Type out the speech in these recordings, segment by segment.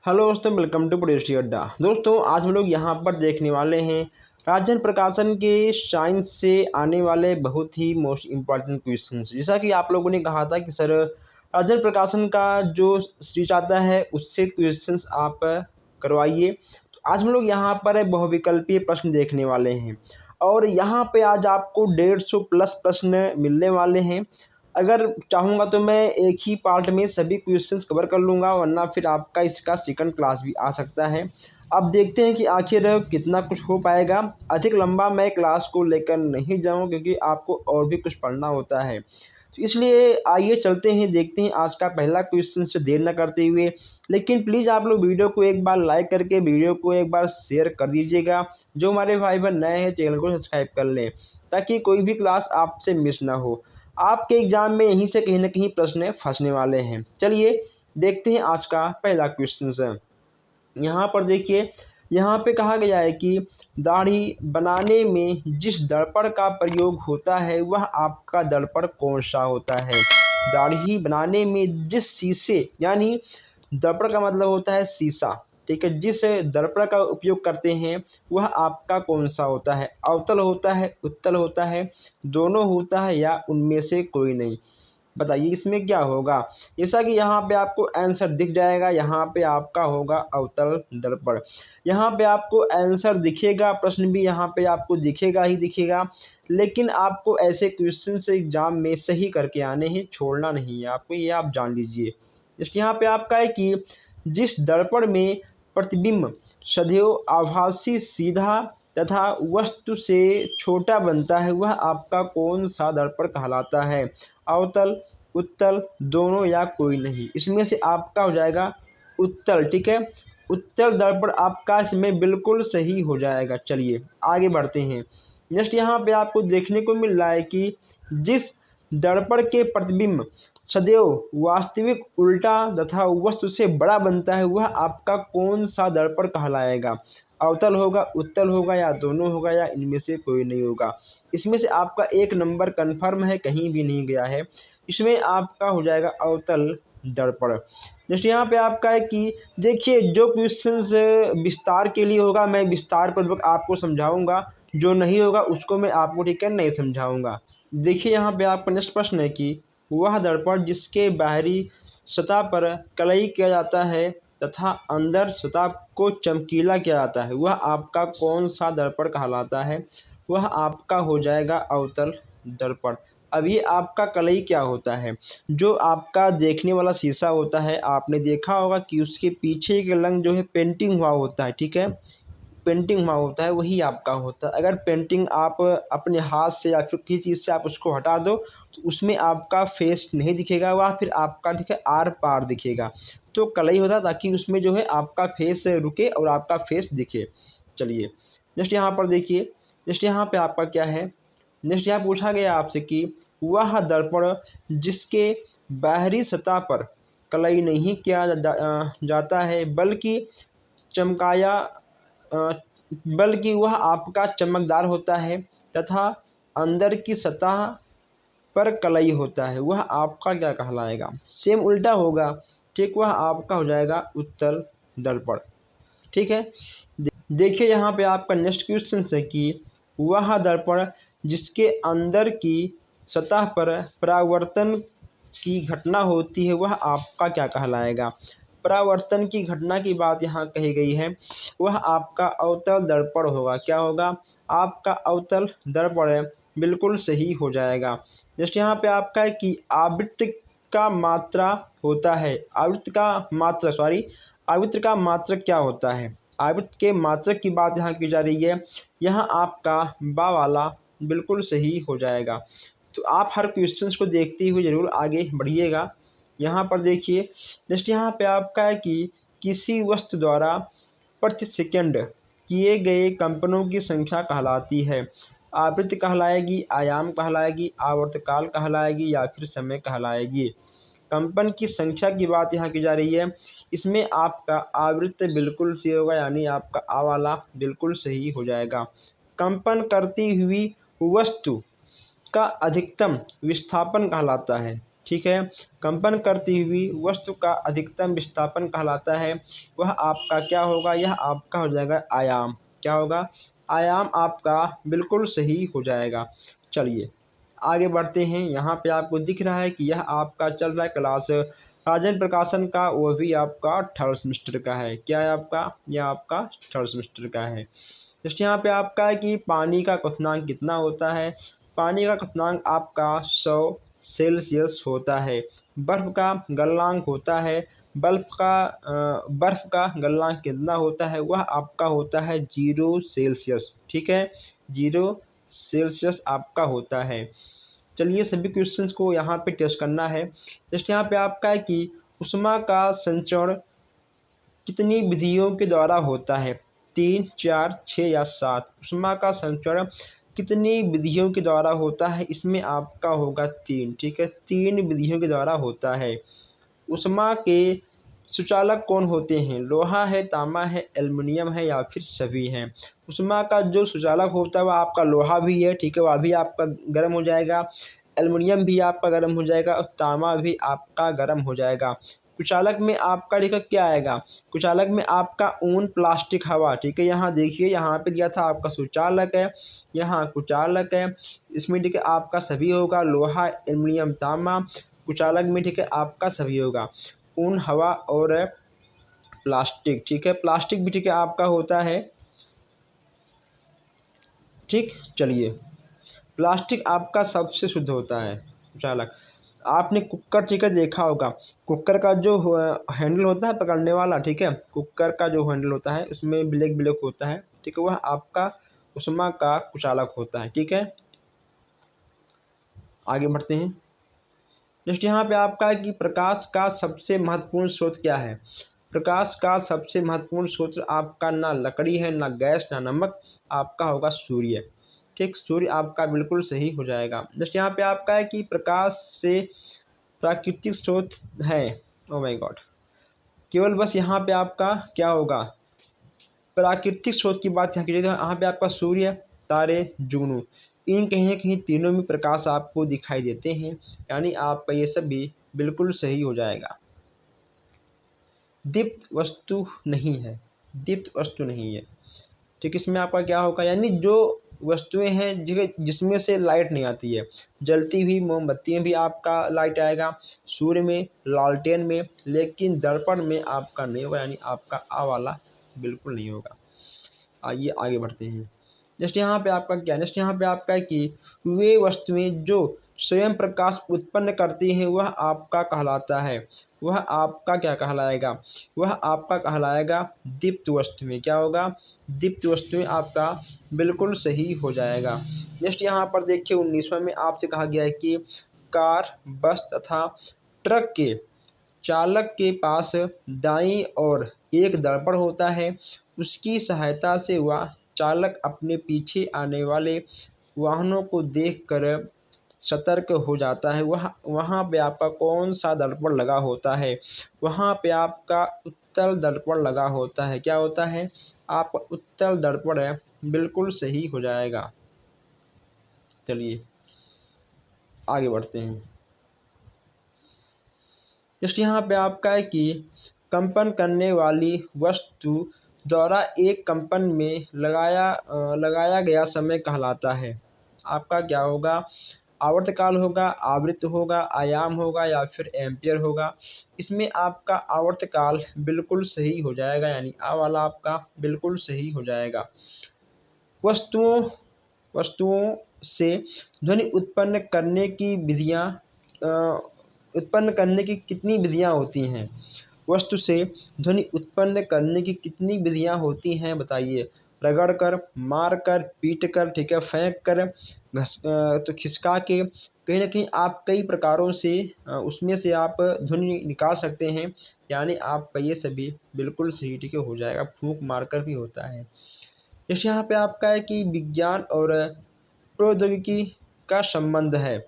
Hello दोस्तों, welcome to polity अड्डा। दोस्तों, आज हम लोग यहाँ पर देखने वाले हैं राजन प्रकाशन के साइंस से आने वाले बहुत ही मोस्ट इम्पॉर्टेंट क्वेश्चंस। जैसा कि आप लोगों ने कहा था कि सर राजन प्रकाशन का जो सीरीज आता है उससे क्वेश्चंस आप करवाइए। तो आज हम लोग यहाँ पर बहुविकल्पीय प्रश्न देखने वाले हैं और यहाँ पे आज आपको 150 प्लस प्रश्न मिलने वाले हैं। अगर चाहूँगा तो मैं एक ही पार्ट में सभी क्वेश्चंस कवर कर लूँगा, वरना फिर आपका इसका सेकंड क्लास भी आ सकता है। अब देखते हैं कि आखिर कितना कुछ हो पाएगा। अधिक लंबा मैं क्लास को लेकर नहीं जाऊँ क्योंकि आपको और भी कुछ पढ़ना होता है। तो इसलिए आइए चलते हैं, देखते हैं आज का पहला क्वेश्चन से देर न करते हुए। लेकिन प्लीज़ आप लोग वीडियो को एक बार लाइक करके वीडियो को एक बार शेयर कर दीजिएगा। जो हमारे भाई बहन नए हैं चैनल को सब्सक्राइब कर लें ताकि कोई भी क्लास आपसे मिस ना हो। आपके एग्जाम में यहीं से कहीं ना कहीं प्रश्न फंसने वाले हैं। चलिए देखते हैं आज का पहला क्वेश्चन। यहाँ पर देखिए, यहाँ पे कहा गया है कि दाढ़ी बनाने में जिस दर्पण का प्रयोग होता है वह आपका दर्पण कौन सा होता है। दाढ़ी बनाने में जिस शीशे, यानी दर्पण का मतलब होता है शीशा, ठीक है, जिस दर्पण का उपयोग करते हैं वह आपका कौन सा होता है। अवतल होता है, उत्तल होता है, दोनों होता है या उनमें से कोई नहीं। बताइए इसमें क्या होगा। जैसा कि यहाँ पे आपको आंसर दिख जाएगा, यहाँ पे आपका होगा अवतल दर्पण। यहाँ पे आपको आंसर दिखेगा, प्रश्न भी यहाँ पे आपको दिखेगा ही दिखेगा। लेकिन आपको ऐसे क्वेश्चन से एग्जाम में सही करके आने हैं, छोड़ना नहीं है आपको, ये आप जान लीजिए। जस्ट यहाँ पे आपका है कि जिस दर्पण में प्रतिबिंब सदैव आभासी, सीधा तथा वस्तु से छोटा बनता है वह आपका कौन सा दर्पण कहलाता है। अवतल, उत्तल, दोनों या कोई नहीं। इसमें से आपका हो जाएगा उत्तल, ठीक है। उत्तल दर्पण आपका इसमें बिल्कुल सही हो जाएगा। चलिए आगे बढ़ते हैं। नेक्स्ट यहाँ पे आपको देखने को मिल रहा है कि जिस दर्पण के प्रतिबिंब सदैव वास्तविक, उल्टा तथा वस्तु से बड़ा बनता है वह आपका कौन सा दर्पण कहलाएगा। अवतल होगा, उत्तल होगा या दोनों होगा या इनमें से कोई नहीं होगा। इसमें से आपका एक नंबर कन्फर्म है, कहीं भी नहीं गया है। इसमें आपका हो जाएगा अवतल दर्पण। जैसे यहाँ पे आपका है कि देखिए जो क्वेश्चंस विस्तार के लिए होगा मैं विस्तार पूर्वक आपको समझाऊंगा, जो नहीं होगा उसको मैं आपको ठीक है नहीं समझाऊंगा। देखिए यहाँ पे आपका नेक्स्ट प्रश्न है कि वह दर्पण जिसके बाहरी सतह पर कलई किया जाता है तथा अंदर सतह को चमकीला किया जाता है वह आपका कौन सा दर्पण कहलाता है। वह आपका हो जाएगा अवतल दर्पण। अब ये आपका कलई क्या होता है, जो आपका देखने वाला शीशा होता है, आपने देखा होगा कि उसके पीछे के रंग जो है पेंटिंग हुआ होता है, ठीक है, पेंटिंग हुआ होता है, वही आपका होता है। अगर पेंटिंग आप अपने हाथ से या फिर किसी चीज़ से आप उसको हटा दो तो उसमें आपका फेस नहीं दिखेगा, वह फिर आपका ठीक है आर पार दिखेगा। तो कलई होता है ताकि उसमें जो है आपका फेस रुके और आपका फेस दिखे। चलिए नेक्स्ट यहाँ पर देखिए, नेक्स्ट यहाँ पे आपका क्या है। नेक्स्ट यहाँ पूछा गया आपसे कि वह दर्पण जिसके बाहरी सतह पर कलई नहीं किया जाता है चमकाया अ, बल्कि वह आपका चमकदार होता है तथा अंदर की सतह पर कलई होता है वह आपका क्या कहलाएगा। सेम उल्टा होगा, ठीक, वह आपका हो जाएगा उत्तल दर्पण, ठीक है। देखिए यहाँ पे आपका नेक्स्ट क्वेश्चन है कि वह दर्पण जिसके अंदर की सतह पर परावर्तन की घटना होती है वह आपका क्या कहलाएगा। परावर्तन की घटना की बात यहाँ कही गई है, वह आपका अवतल दर्पण होगा। क्या होगा, आपका अवतल दर्पण है, बिल्कुल सही हो जाएगा। जैसे यहाँ पे आपका है कि आवृत्त का मात्रा होता है, आवृत्त का मात्रक क्या होता है। आवृत्त के मात्रक की बात यहाँ की जा रही है, यहाँ आपका बा वाला बिल्कुल सही हो जाएगा। तो आप हर क्वेश्चंस को देखते हुए ज़रूर आगे बढ़िएगा। यहाँ पर देखिए नेक्स्ट यहाँ पे आपका है कि किसी वस्तु द्वारा प्रति सेकंड किए गए कंपनों की संख्या कहलाती है। आवृत्ति कहलाएगी, आयाम कहलाएगी, आवर्तकाल कहलाएगी या फिर समय कहलाएगी। कंपन की संख्या की बात यहाँ की जा रही है, इसमें आपका आवृत्ति बिल्कुल सही होगा, यानी आपका आ वाला बिल्कुल सही हो जाएगा। कंपन करती हुई वस्तु का अधिकतम विस्थापन कहलाता है। ठीक है। कंपन करती हुई वस्तु का अधिकतम विस्थापन कहलाता है। वह आपका क्या होगा, यह आपका हो जाएगा आयाम। क्या होगा, आयाम आपका बिल्कुल सही हो जाएगा। चलिए आगे बढ़ते हैं। यहाँ पे आपको दिख रहा है कि यह आपका चल रहा है क्लास राजन प्रकाशन का, वो भी आपका थर्ड सेमेस्टर का है। क्या है आपका, यह आपका थर्ड सेमेस्टर का है। जैसे यहाँ पे आपका है कि पानी का क्वथनांक कितना होता है। पानी का क्वथनांक आपका 100 सेल्सियस होता है। बर्फ़ का गलनांक होता है, बर्फ़ का गलनांक कितना होता है, वह आपका होता है 0 सेल्सियस। ठीक है, 0 सेल्सियस आपका होता है। चलिए सभी क्वेश्चंस को यहाँ पे टेस्ट करना है। जैसे यहाँ पे आपका है कि ऊष्मा का संचरण कितनी विधियों के द्वारा होता है, 3, 4, 6 या 7। ऊष्मा का संचरण कितनी विधियों के द्वारा होता है, इसमें आपका होगा 3। ठीक है, 3 विधियों के द्वारा होता है। ऊष्मा के सुचालक कौन होते हैं, लोहा है, तांबा है, एल्युमिनियम है या फिर सभी हैं। ऊष्मा का जो सुचालक होता है वह आपका लोहा भी है। ठीक है, वह भी आपका गर्म हो जाएगा, एल्युमिनियम भी आपका गर्म हो जाएगा और तांबा भी आपका गर्म हो जाएगा। कुचालक में आपका देखो क्या आएगा, कुचालक में आपका ऊन, प्लास्टिक, हवा। ठीक है, यहाँ देखिए यहाँ पे दिया था आपका सुचालक है, यहाँ कुचालक है। इसमें ठीक है आपका सभी होगा, लोहा, एल्युमिनियम, तांबा। कुचालक में ठीक है आपका सभी होगा, ऊन, हवा और प्लास्टिक। ठीक है, प्लास्टिक भी ठीक है आपका होता है। ठीक, चलिए प्लास्टिक आपका सबसे शुद्ध होता है कुचालक। आपने कुकर ठीक है देखा होगा, कुकर का जो हैंडल होता है पकड़ने वाला, ठीक है, कुकर का जो हैंडल होता है उसमें ब्लैक ब्लैक होता है। ठीक है, वह आपका उष्मा का कुचालक होता है। ठीक है, आगे बढ़ते हैं। नेक्स्ट यहाँ पे आपका है कि प्रकाश का सबसे महत्वपूर्ण स्रोत क्या है। प्रकाश का सबसे महत्वपूर्ण स्रोत आपका ना लकड़ी है, ना गैस, ना नमक, आपका होगा सूर्य। ठीक, सूर्य आपका बिल्कुल सही हो जाएगा। नेक्स्ट यहाँ पे आपका है कि प्रकाश से प्राकृतिक स्रोत है। ओ माय गॉड, केवल बस यहाँ पे आपका क्या होगा, प्राकृतिक स्रोत की बात यहाँ की जाए तो यहाँ पे आपका सूर्य, तारे, जुगनू, इन कहीं ना कहीं तीनों में प्रकाश आपको दिखाई देते हैं, यानी आपका ये सब भी बिल्कुल सही हो जाएगा। दीप्त वस्तु नहीं है, दीप्त वस्तु नहीं है। ठीक, इसमें आपका क्या होगा, यानी जो वस्तुएं हैं जिसमें से लाइट नहीं आती है, जलती हुई मोमबत्ती में भी आपका लाइट आएगा, सूर्य में, लालटेन में, लेकिन दर्पण में आपका नहीं होगा, यानी आपका आ वाला बिल्कुल नहीं होगा। आइए आगे बढ़ते हैं। नेक्स्ट यहाँ पे आपका क्या, नेक्स्ट यहाँ पे आपका है कि वे वस्तुएं जो स्वयं प्रकाश उत्पन्न करती हैं वह आपका कहलाता है। वह आपका क्या कहलाएगा, वह आपका कहलाएगा दीप्त वस्तुएं। क्या होगा, दीप्त वस्तुएं आपका बिल्कुल सही हो जाएगा। नेक्स्ट यहाँ पर देखिए 19वां में आपसे कहा गया है कि कार, बस तथा ट्रक के चालक के पास दाईं ओर एक दर्पण होता है। उसकी सहायता से वह चालक अपने पीछे आने वाले वाहनों को देखकर सतर्क हो जाता है। वहाँ पे आपका कौन सा दर्पण लगा होता है, वहाँ पे आपका उत्तल दर्पण लगा होता है। क्या होता है, आपका उत्तल दर्पण है, बिल्कुल सही हो जाएगा। चलिए आगे बढ़ते हैं। जस्ट यहाँ पे आपका है कि कंपन करने वाली वस्तु द्वारा एक कंपन में लगाया गया समय कहलाता है। आपका क्या होगा, आवर्तकाल होगा, आवृत्ति होगा, आयाम होगा या फिर एम्पियर होगा। इसमें आपका आवर्तकाल बिल्कुल सही हो जाएगा, यानी आ वाला आपका बिल्कुल सही हो जाएगा। वस्तुओं वस्तुओं से ध्वनि उत्पन्न करने की कितनी विधियाँ होती हैं। वस्तु से ध्वनि उत्पन्न करने की कितनी विधियाँ होती हैं बताइए। रगड़ कर, मार कर, पीट कर, ठीक है, फेंक कर, तो खिसका के, कहीं ना कहीं आप कई प्रकारों से उसमें से आप ध्वनि निकाल सकते हैं, यानी आपका ये सभी बिल्कुल सही ठीक है हो जाएगा। फूंक मार कर भी होता है। जैसे यहाँ पे आपका है कि विज्ञान और प्रौद्योगिकी का संबंध है।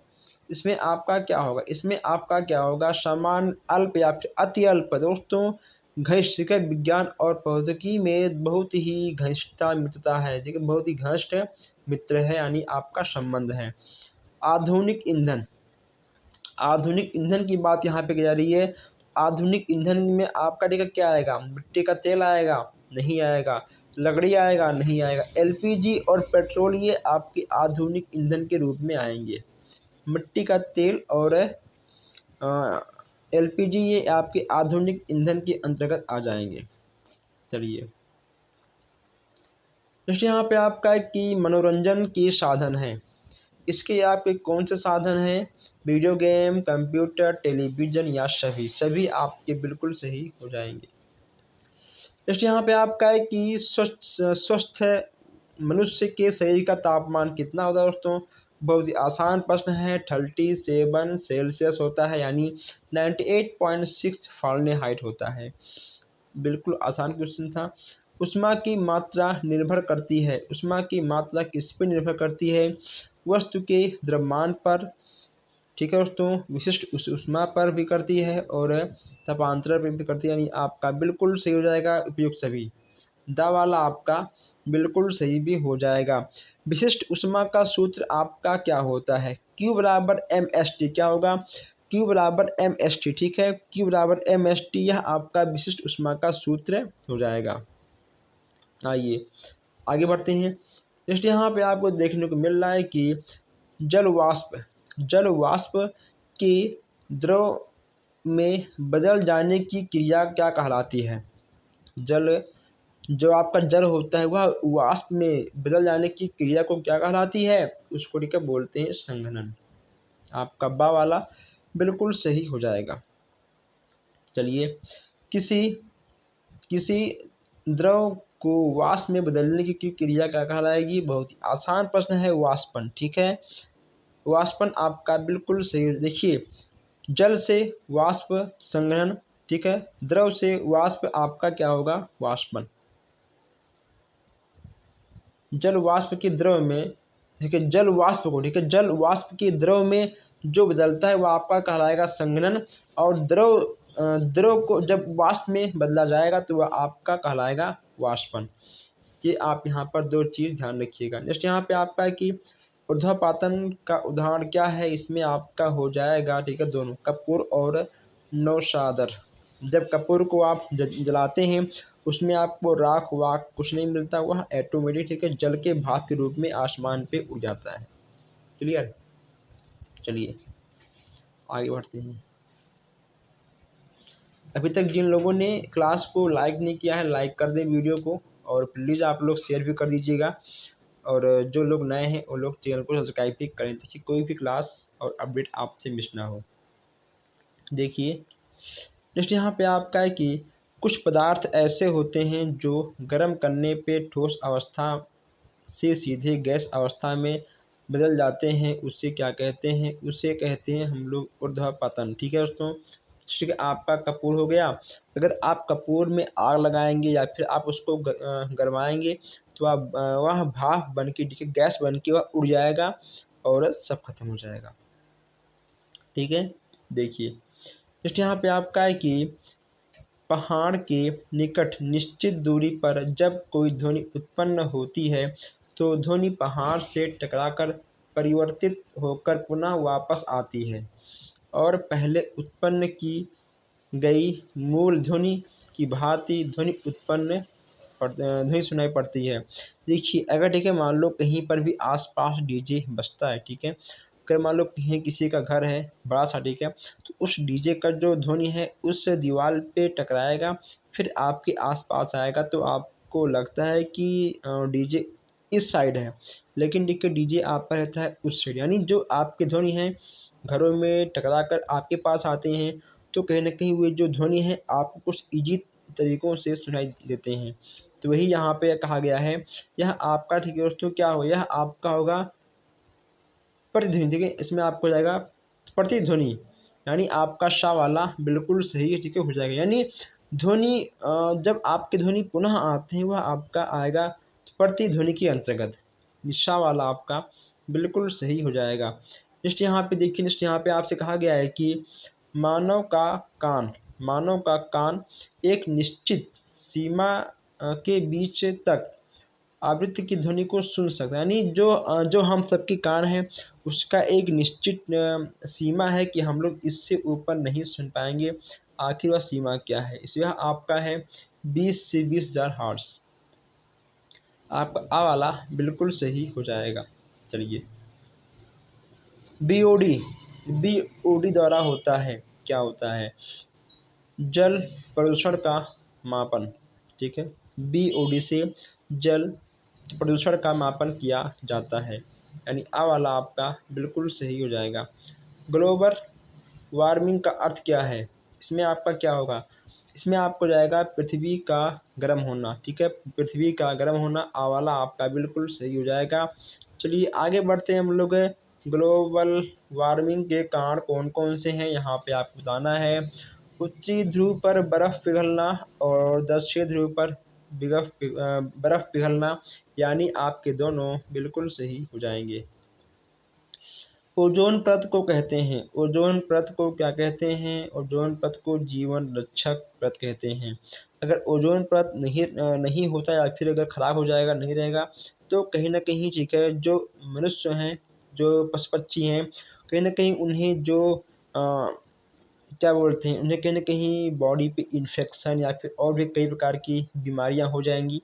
इसमें आपका क्या होगा, इसमें आपका क्या होगा, समान, अल्प या फिर अति अल्प। दोस्तों घनिष्ठ, ठीक है, विज्ञान और प्रौद्योगिकी में बहुत ही घनिष्ठता मित्रता है, ठीक है, बहुत ही घनिष्ठ मित्र है, यानी आपका संबंध है। आधुनिक ईंधन, आधुनिक ईंधन की बात यहाँ पे की जा रही है। आधुनिक ईंधन में आपका देखा क्या आएगा, मिट्टी का तेल आएगा, नहीं आएगा, लकड़ी आएगा, नहीं आएगा, एलपीजी और पेट्रोल ये आपके आधुनिक ईंधन के रूप में आएंगे। मिट्टी का तेल और एलपीजी ये आपके आधुनिक ईंधन के अंतर्गत आ जाएंगे। चलिए नेक्स्ट यहाँ पे आपका है कि मनोरंजन के साधन है। इसके आपके कौन से साधन हैं? वीडियो गेम, कंप्यूटर, टेलीविज़न या सभी? सभी आपके बिल्कुल सही हो जाएंगे। नेक्स्ट यहाँ पे आपका है कि स्वस्थ मनुष्य के शरीर का तापमान कितना होता है दोस्तों? बहुत ही आसान प्रश्न है। 37 सेल्सियस होता है, यानी 98.6 फ़ारेनहाइट होता है। बिल्कुल आसान क्वेश्चन था। ऊष्मा की मात्रा निर्भर करती है। ऊष्मा की मात्रा किस पे निर्भर करती है? वस्तु के द्रव्यमान पर, ठीक है दोस्तों, विशिष्ट ऊष्मा पर भी करती है और तापांतरण पर भी करती है, यानी आपका बिल्कुल सही हो जाएगा उपयुक्त सभी। दा वाला आपका बिल्कुल सही भी हो जाएगा। विशिष्ट ऊष्मा का सूत्र आपका क्या होता है? Q बराबर mst। क्या होगा? Q बराबर mst, ठीक है। Q बराबर mst, यह आपका विशिष्ट ऊष्मा का सूत्र हो जाएगा। आइए आगे बढ़ते हैं। नेक्स्ट यहाँ पे आपको देखने को मिल रहा है कि जल वाष्प के द्रव में बदल जाने की क्रिया क्या कहलाती है? जल जो आपका जल होता है वह वाष्प में बदल जाने की क्रिया को क्या कहलाती है? उसको ठीक है बोलते हैं संघनन। आपका बा वाला बिल्कुल सही हो जाएगा। चलिए किसी किसी द्रव को वाष्प में बदलने की क्रिया क्या कहलाएगी? बहुत ही आसान प्रश्न है, वाष्पन, ठीक है। वाष्पन आपका बिल्कुल सही। देखिए जल से वाष्प संघनन, ठीक है। द्रव से वाष्प आपका क्या होगा? वाष्पन। जल वाष्प के द्रव में, ठीक है, जल वाष्प को, ठीक है, जल वाष्प के द्रव में जो बदलता है वह आपका कहलाएगा संघनन, और द्रव को जब वाष्प में बदला जाएगा तो वह आपका कहलाएगा वाष्पन। ये आप यहाँ पर दो चीज़ ध्यान रखिएगा। नेक्स्ट यहाँ पे आपका है कि ऊर्ध्वपातन का उदाहरण क्या है? इसमें आपका हो जाएगा, ठीक है, दोनों कपूर और नौशादर। जब कपूर को आप जलाते हैं उसमें आपको राख वाख कुछ नहीं मिलता, वह ऑटोमेटिक, ठीक है, जल के भाप के रूप में आसमान पे उड़ जाता है। क्लियर? चलिए आगे बढ़ते हैं। अभी तक जिन लोगों ने क्लास को लाइक नहीं किया है, लाइक कर दें वीडियो को, और प्लीज़ आप लोग शेयर भी कर दीजिएगा। और जो लोग नए हैं वो लोग चैनल को सब्सक्राइब भी करें ताकि कोई भी क्लास और अपडेट आपसे मिस ना हो। देखिए नेक्स्ट यहाँ पे आपका है कि कुछ पदार्थ ऐसे होते हैं जो गर्म करने पे ठोस अवस्था से सीधे गैस अवस्था में बदल जाते हैं। उससे क्या कहते हैं? उसे कहते हैं हम लोग ऊर्ध्वपतन। ठीक है दोस्तों, ठीक है। आपका कपूर हो गया। अगर आप कपूर में आग लगाएंगे या फिर आप उसको गरमाएंगे तो आप वह भाप बन के, ठीक है, गैस बन के वह उड़ जाएगा और सब खत्म हो जाएगा। ठीक है, देखिए नेक्स्ट यहाँ पे आपका है कि पहाड़ के निकट निश्चित दूरी पर जब कोई ध्वनि उत्पन्न होती है तो ध्वनि पहाड़ से टकराकर परिवर्तित होकर पुनः वापस आती है और पहले उत्पन्न की गई मूल ध्वनि की भांति ध्वनि सुनाई पड़ती है। देखिए अगर, ठीक है, मान लो कहीं पर भी आसपास डीजे बजता है, ठीक है, अगर मान लो कहीं किसी का घर है बड़ा सा, ठीक है, तो उस डीजे का जो ध्वनि है उस दीवार पे टकराएगा, फिर आपके आसपास आएगा तो आपको लगता है कि डीजे इस साइड है, लेकिन देखिए डीजे आपका रहता है उस साइड। यानी जो आपके ध्वनि हैं घरों में टकरा कर आपके पास आते हैं तो कहीं न कहीं वो जो ध्वनि है आपको कुछ ईज़ी तरीक़ों से सुनाई देते हैं। तो वही यहाँ पे कहा गया है, यह आपका, ठीक है दोस्तों, क्या हो, यह आपका होगा प्रतिध्वनि। ठीक है, इसमें आपको हो जाएगा प्रतिध्वनि, यानी आपका शा वाला बिल्कुल सही, ठीक है, हो जाएगा। यानी ध्वनि जब आपकी ध्वनि पुनः आते हैं वह आपका आएगा प्रतिध्वनि के अंतर्गत। शा वाला आपका बिल्कुल सही हो जाएगा। नेक्स्ट यहाँ पे देखिए, नेक्स्ट यहाँ पे आपसे कहा गया है कि मानव का कान एक निश्चित सीमा के बीच तक आवृत्ति की ध्वनि को सुन सकता है, यानी जो हम सबके कान हैं उसका एक निश्चित सीमा है कि हम लोग इससे ऊपर नहीं सुन पाएंगे। आखिर वह सीमा क्या है? इस वह आपका है 20 से 20,000 हर्ट्ज। आपका आ वाला बिल्कुल सही हो जाएगा। चलिए, बीओडी, बीओडी द्वारा होता है, क्या होता है? जल प्रदूषण का मापन। ठीक है, बीओडी से जल प्रदूषण का मापन किया जाता है, यानी आ वाला आपका बिल्कुल सही हो जाएगा। ग्लोबल वार्मिंग का अर्थ क्या है? इसमें आपका क्या होगा? इसमें आपको जाएगा पृथ्वी का गर्म होना। ठीक है, पृथ्वी का गर्म होना आ वाला आपका बिल्कुल सही हो जाएगा। चलिए आगे बढ़ते हैं हम लोग। ग्लोबल वार्मिंग के कारण कौन कौन से हैं यहाँ पे आपको बताना है। उत्तरी ध्रुव पर बर्फ़ पिघलना और दक्षिणी ध्रुव पर बर्फ़ पिघलना, यानी आपके दोनों बिल्कुल सही हो जाएंगे। ओजोन परत को कहते हैं, ओजोन परत को क्या कहते हैं? ओजोन परत को जीवन रक्षक परत कहते हैं। अगर ओजोन परत नहीं होता या फिर अगर ख़राब हो जाएगा, नहीं रहेगा, तो कहीं न कहीं ठीक है, जो मनुष्य हैं, जो पशु-पक्षी हैं, कहीं न कहीं उन्हें जो अ, क्या बोलते हैं, उन्हें कहीं न कहीं बॉडी पे इन्फेक्शन या फिर और भी कई प्रकार की बीमारियाँ हो जाएँगी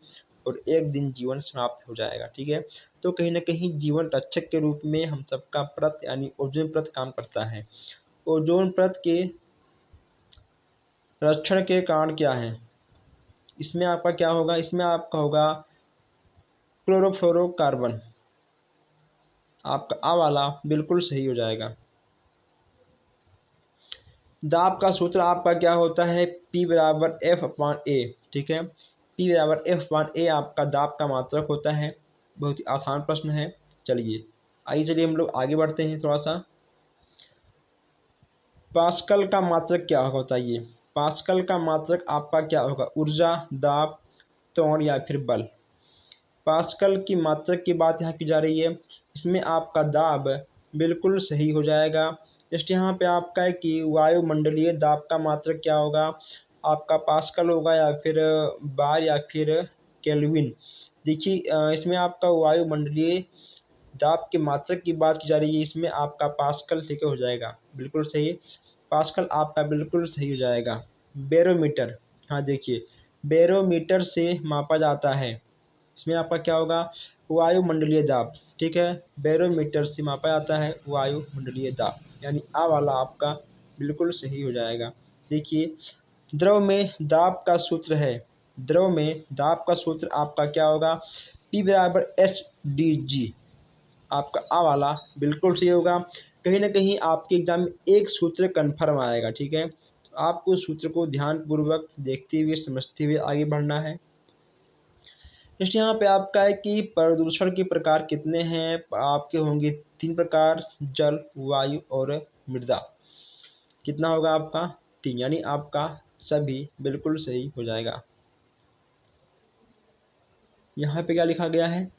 और एक दिन जीवन समाप्त हो जाएगा। ठीक है? तो कहीं न कहीं जीवन रक्षक के रूप में हम सबका परत यानी ओज़ोन परत काम करता है। ओज़ोन परत के रक्षण के कारण क्या हैं? इसमें आपका क्या होगा? इसमें आपका होगा क्लोरोफ्लोरोकार्बन। आपका आ वाला बिल्कुल सही हो जाएगा। दाब का सूत्र आपका क्या होता है? P बराबर F/A। ठीक है, P बराबर F/A आपका दाब का मात्रक होता है। बहुत ही आसान प्रश्न है। चलिए हम लोग आगे बढ़ते हैं थोड़ा सा। पास्कल का मात्रक क्या होगा बताइए? पास्कल का मात्रक आपका क्या होगा? ऊर्जा, दाब, त्वरण या फिर बल। पास्कल की मात्रक की बात यहाँ की जा रही है। इसमें आपका दाब बिल्कुल सही हो जाएगा। जस्ट यहाँ पे आपका है कि वायुमंडलीय दाब का मात्रक क्या होगा? आपका पास्कल होगा या फिर बार या फिर केल्विन। देखिए इसमें आपका वायुमंडलीय दाब के मात्रक की बात की जा रही है, इसमें आपका पास्कल ठीक हो जाएगा, बिल्कुल सही। पास्कल आपका बिल्कुल सही हो जाएगा। बैरोमीटर, हाँ देखिए, बैरोमीटर से मापा जाता है। इसमें आपका क्या होगा? वायुमंडलीय दाब। ठीक है, बैरोमीटर से मापा जाता है वायुमंडलीय दाब, यानी आ वाला आपका बिल्कुल सही हो जाएगा। देखिए, द्रव में दाब का सूत्र है, द्रव में दाब का सूत्र आपका क्या होगा? P बराबर HdG। आपका आ वाला बिल्कुल सही होगा। कहीं न कहीं आपके एग्ज़ाम में एक सूत्र कन्फर्म आएगा। ठीक है, तो आपको सूत्र को ध्यानपूर्वक देखते हुए, समझते हुए आगे बढ़ना है। नेक्स्ट यहाँ पे आपका है कि प्रदूषण के प्रकार कितने हैं? आपके होंगे 3 प्रकार, जल, वायु और मृदा। कितना होगा आपका? 3, यानी आपका सभी बिल्कुल सही हो जाएगा। यहाँ पे क्या लिखा गया है?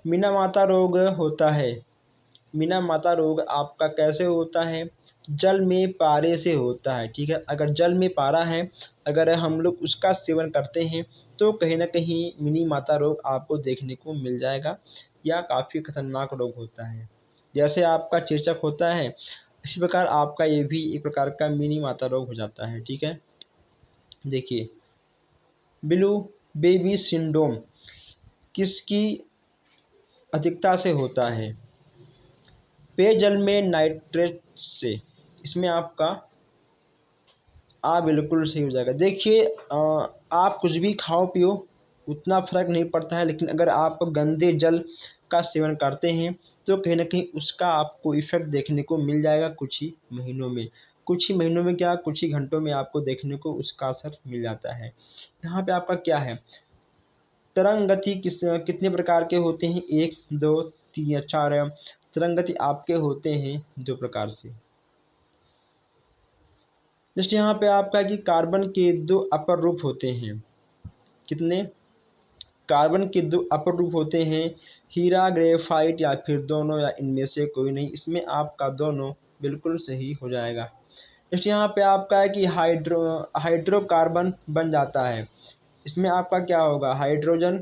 मीना-माता रोग होता है। मीना-माता रोग आपका कैसे होता है? जल में पारे से होता है। ठीक है, अगर जल में पारा है, अगर हम लोग उसका सेवन करते हैं तो कहीं न कहीं मिनी माता रोग आपको देखने को मिल जाएगा, या काफ़ी खतरनाक रोग होता है। जैसे आपका चेचक होता है, इसी प्रकार आपका ये भी एक प्रकार का मिनी माता रोग हो जाता है। ठीक है, देखिए, ब्लू बेबी सिंड्रोम किसकी अधिकता से होता है? पेयजल में नाइट्रेट से। इसमें आपका बिल्कुल सही हो जाएगा। देखिए आप कुछ भी खाओ पियो, उतना फ़र्क नहीं पड़ता है, लेकिन अगर आप गंदे जल का सेवन करते हैं तो कहीं न कहीं उसका आपको इफ़ेक्ट देखने को मिल जाएगा कुछ ही महीनों में। कुछ ही महीनों में क्या, कुछ ही घंटों में आपको देखने को उसका असर मिल जाता है। यहाँ पे आपका क्या है? तरंग गति कितने प्रकार के होते हैं? 1, 2, 3 या 4 तरंग गति आपके होते हैं 2 प्रकार से। जैसे यहाँ पे आपका कि कार्बन के 2 अपर रूप होते हैं। कितने? कार्बन के 2 अपर रूप होते हैं, हीरा, ग्रेफाइट या फिर दोनों या इनमें से कोई नहीं। इसमें आपका दोनों बिल्कुल सही हो जाएगा। जैसे यहाँ पे आपका है कि हाइड्रोकार्बन बन जाता है। इसमें आपका क्या होगा, हाइड्रोजन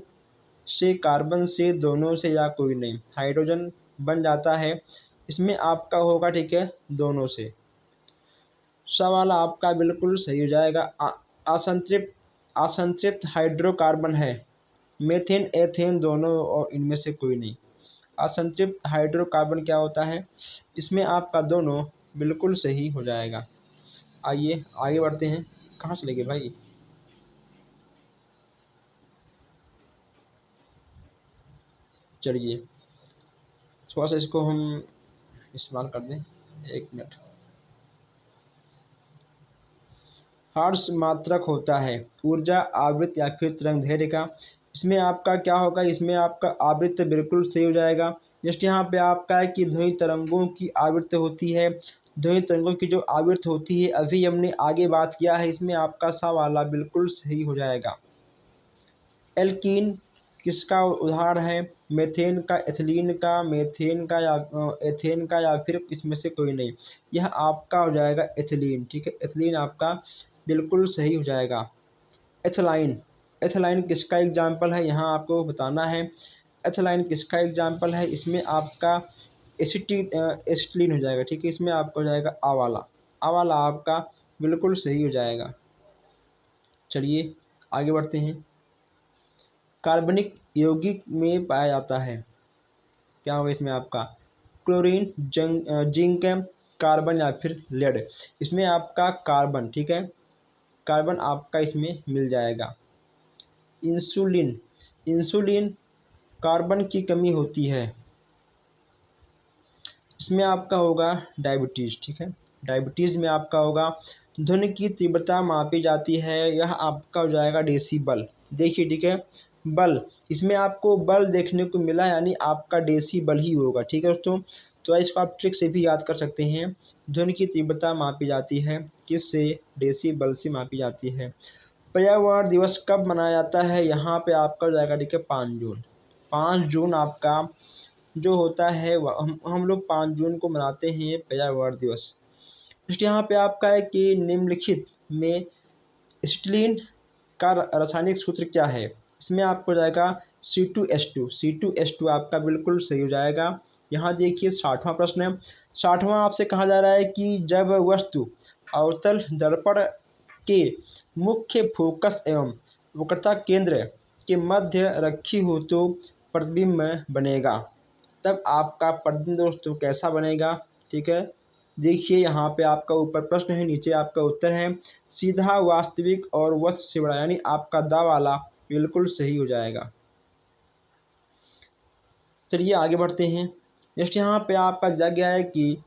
से, कार्बन से, दोनों से या कोई नहीं। हाइड्रोजन बन जाता है, इसमें आपका होगा ठीक है दोनों से। सवाल आपका बिल्कुल सही हो जाएगा। असंतृप्त, असंतृप्त हाइड्रोकार्बन है मेथेन, एथेन, दोनों और इनमें से कोई नहीं। असंतृप्त हाइड्रोकार्बन क्या होता है, इसमें आपका दोनों बिल्कुल सही हो जाएगा। आइए आगे बढ़ते हैं। कहाँ चले गए भाई, चलिए थोड़ा सा इसको हम इस्तेमाल कर दें, 1 मिनट। हर्ष मात्रक होता है ऊर्जा, आवृत्त या फिर तरंग दैर्ध्य का। इसमें आपका क्या होगा, इसमें आपका आवृत्त बिल्कुल सही हो जाएगा। जस्ट यहाँ पे आपका है कि ध्वनि तरंगों की आवृत्त होती है, ध्वनि तरंगों की जो आवृत्त होती है अभी हमने आगे बात किया है, इसमें आपका सा वाला बिल्कुल सही हो जाएगा। एल्कीन किसका उदाहरण है, मेथेन का, एथिलीन का, मेथेन का या एथेन का या फिर इसमें से कोई नहीं। यह आपका हो जाएगा एथिलीन, ठीक है, एथिलीन आपका बिल्कुल सही हो जाएगा। एथलाइन, एथलाइन किसका एग्जाम्पल है यहाँ आपको बताना है। एथलाइन किसका एग्जाम्पल है, इसमें आपका एसिटिलीन हो जाएगा, ठीक है, इसमें आपका हो जाएगा आवाला, आवाला आपका बिल्कुल सही हो जाएगा। चलिए आगे बढ़ते हैं। कार्बनिक यौगिक में पाया जाता है, क्या होगा इसमें आपका, क्लोरीन, जिंक, कार्बन या फिर लेड। इसमें आपका कार्बन, ठीक है, कार्बन आपका इसमें मिल जाएगा। इंसुलिन, इंसुलिन कार्बन की कमी होती है, इसमें आपका होगा डायबिटीज़, ठीक है, डायबिटीज़ में आपका होगा। ध्वनि की तीव्रता मापी जाती है, यह आपका हो जाएगा डेसीबल। देखिए ठीक है, बल, इसमें आपको बल देखने को मिला यानी आपका डेसीबल ही होगा, ठीक है दोस्तों। तो इसको आप ट्रिक से भी याद कर सकते हैं। ध्वनि की तीव्रता मापी जाती है किससे, डेसीबल से मापी जाती है। पर्यावरण दिवस कब मनाया जाता है, यहाँ पे आपका हो जाएगा ठीक है 5 जून। 5 जून आपका जो होता है हम लोग 5 जून को मनाते हैं पर्यावरण दिवस। नेक्स्ट यहाँ पे आपका है कि निम्नलिखित में एसिटिलीन का रासायनिक सूत्र क्या है, इसमें आपको हो जाएगा C2H2, C2H2 आपका बिल्कुल सही हो जाएगा। यहाँ देखिए 60वां प्रश्न है। 60वां आपसे कहा जा रहा है कि जब वस्तु अवतल दर्पण के मुख्य फोकस एवं वक्रता केंद्र के मध्य रखी हो तो प्रतिबिंब बनेगा। तब आपका प्रतिबिंब दोस्तों कैसा बनेगा, ठीक है। देखिए यहाँ पे आपका ऊपर प्रश्न है, नीचे आपका उत्तर है। सीधा, वास्तविक और वस्तु से बड़ा, यानी आपका दा वाला बिल्कुल सही हो जाएगा। चलिए आगे बढ़ते हैं। नेक्स्ट यहाँ पे आपका दिया गया है कि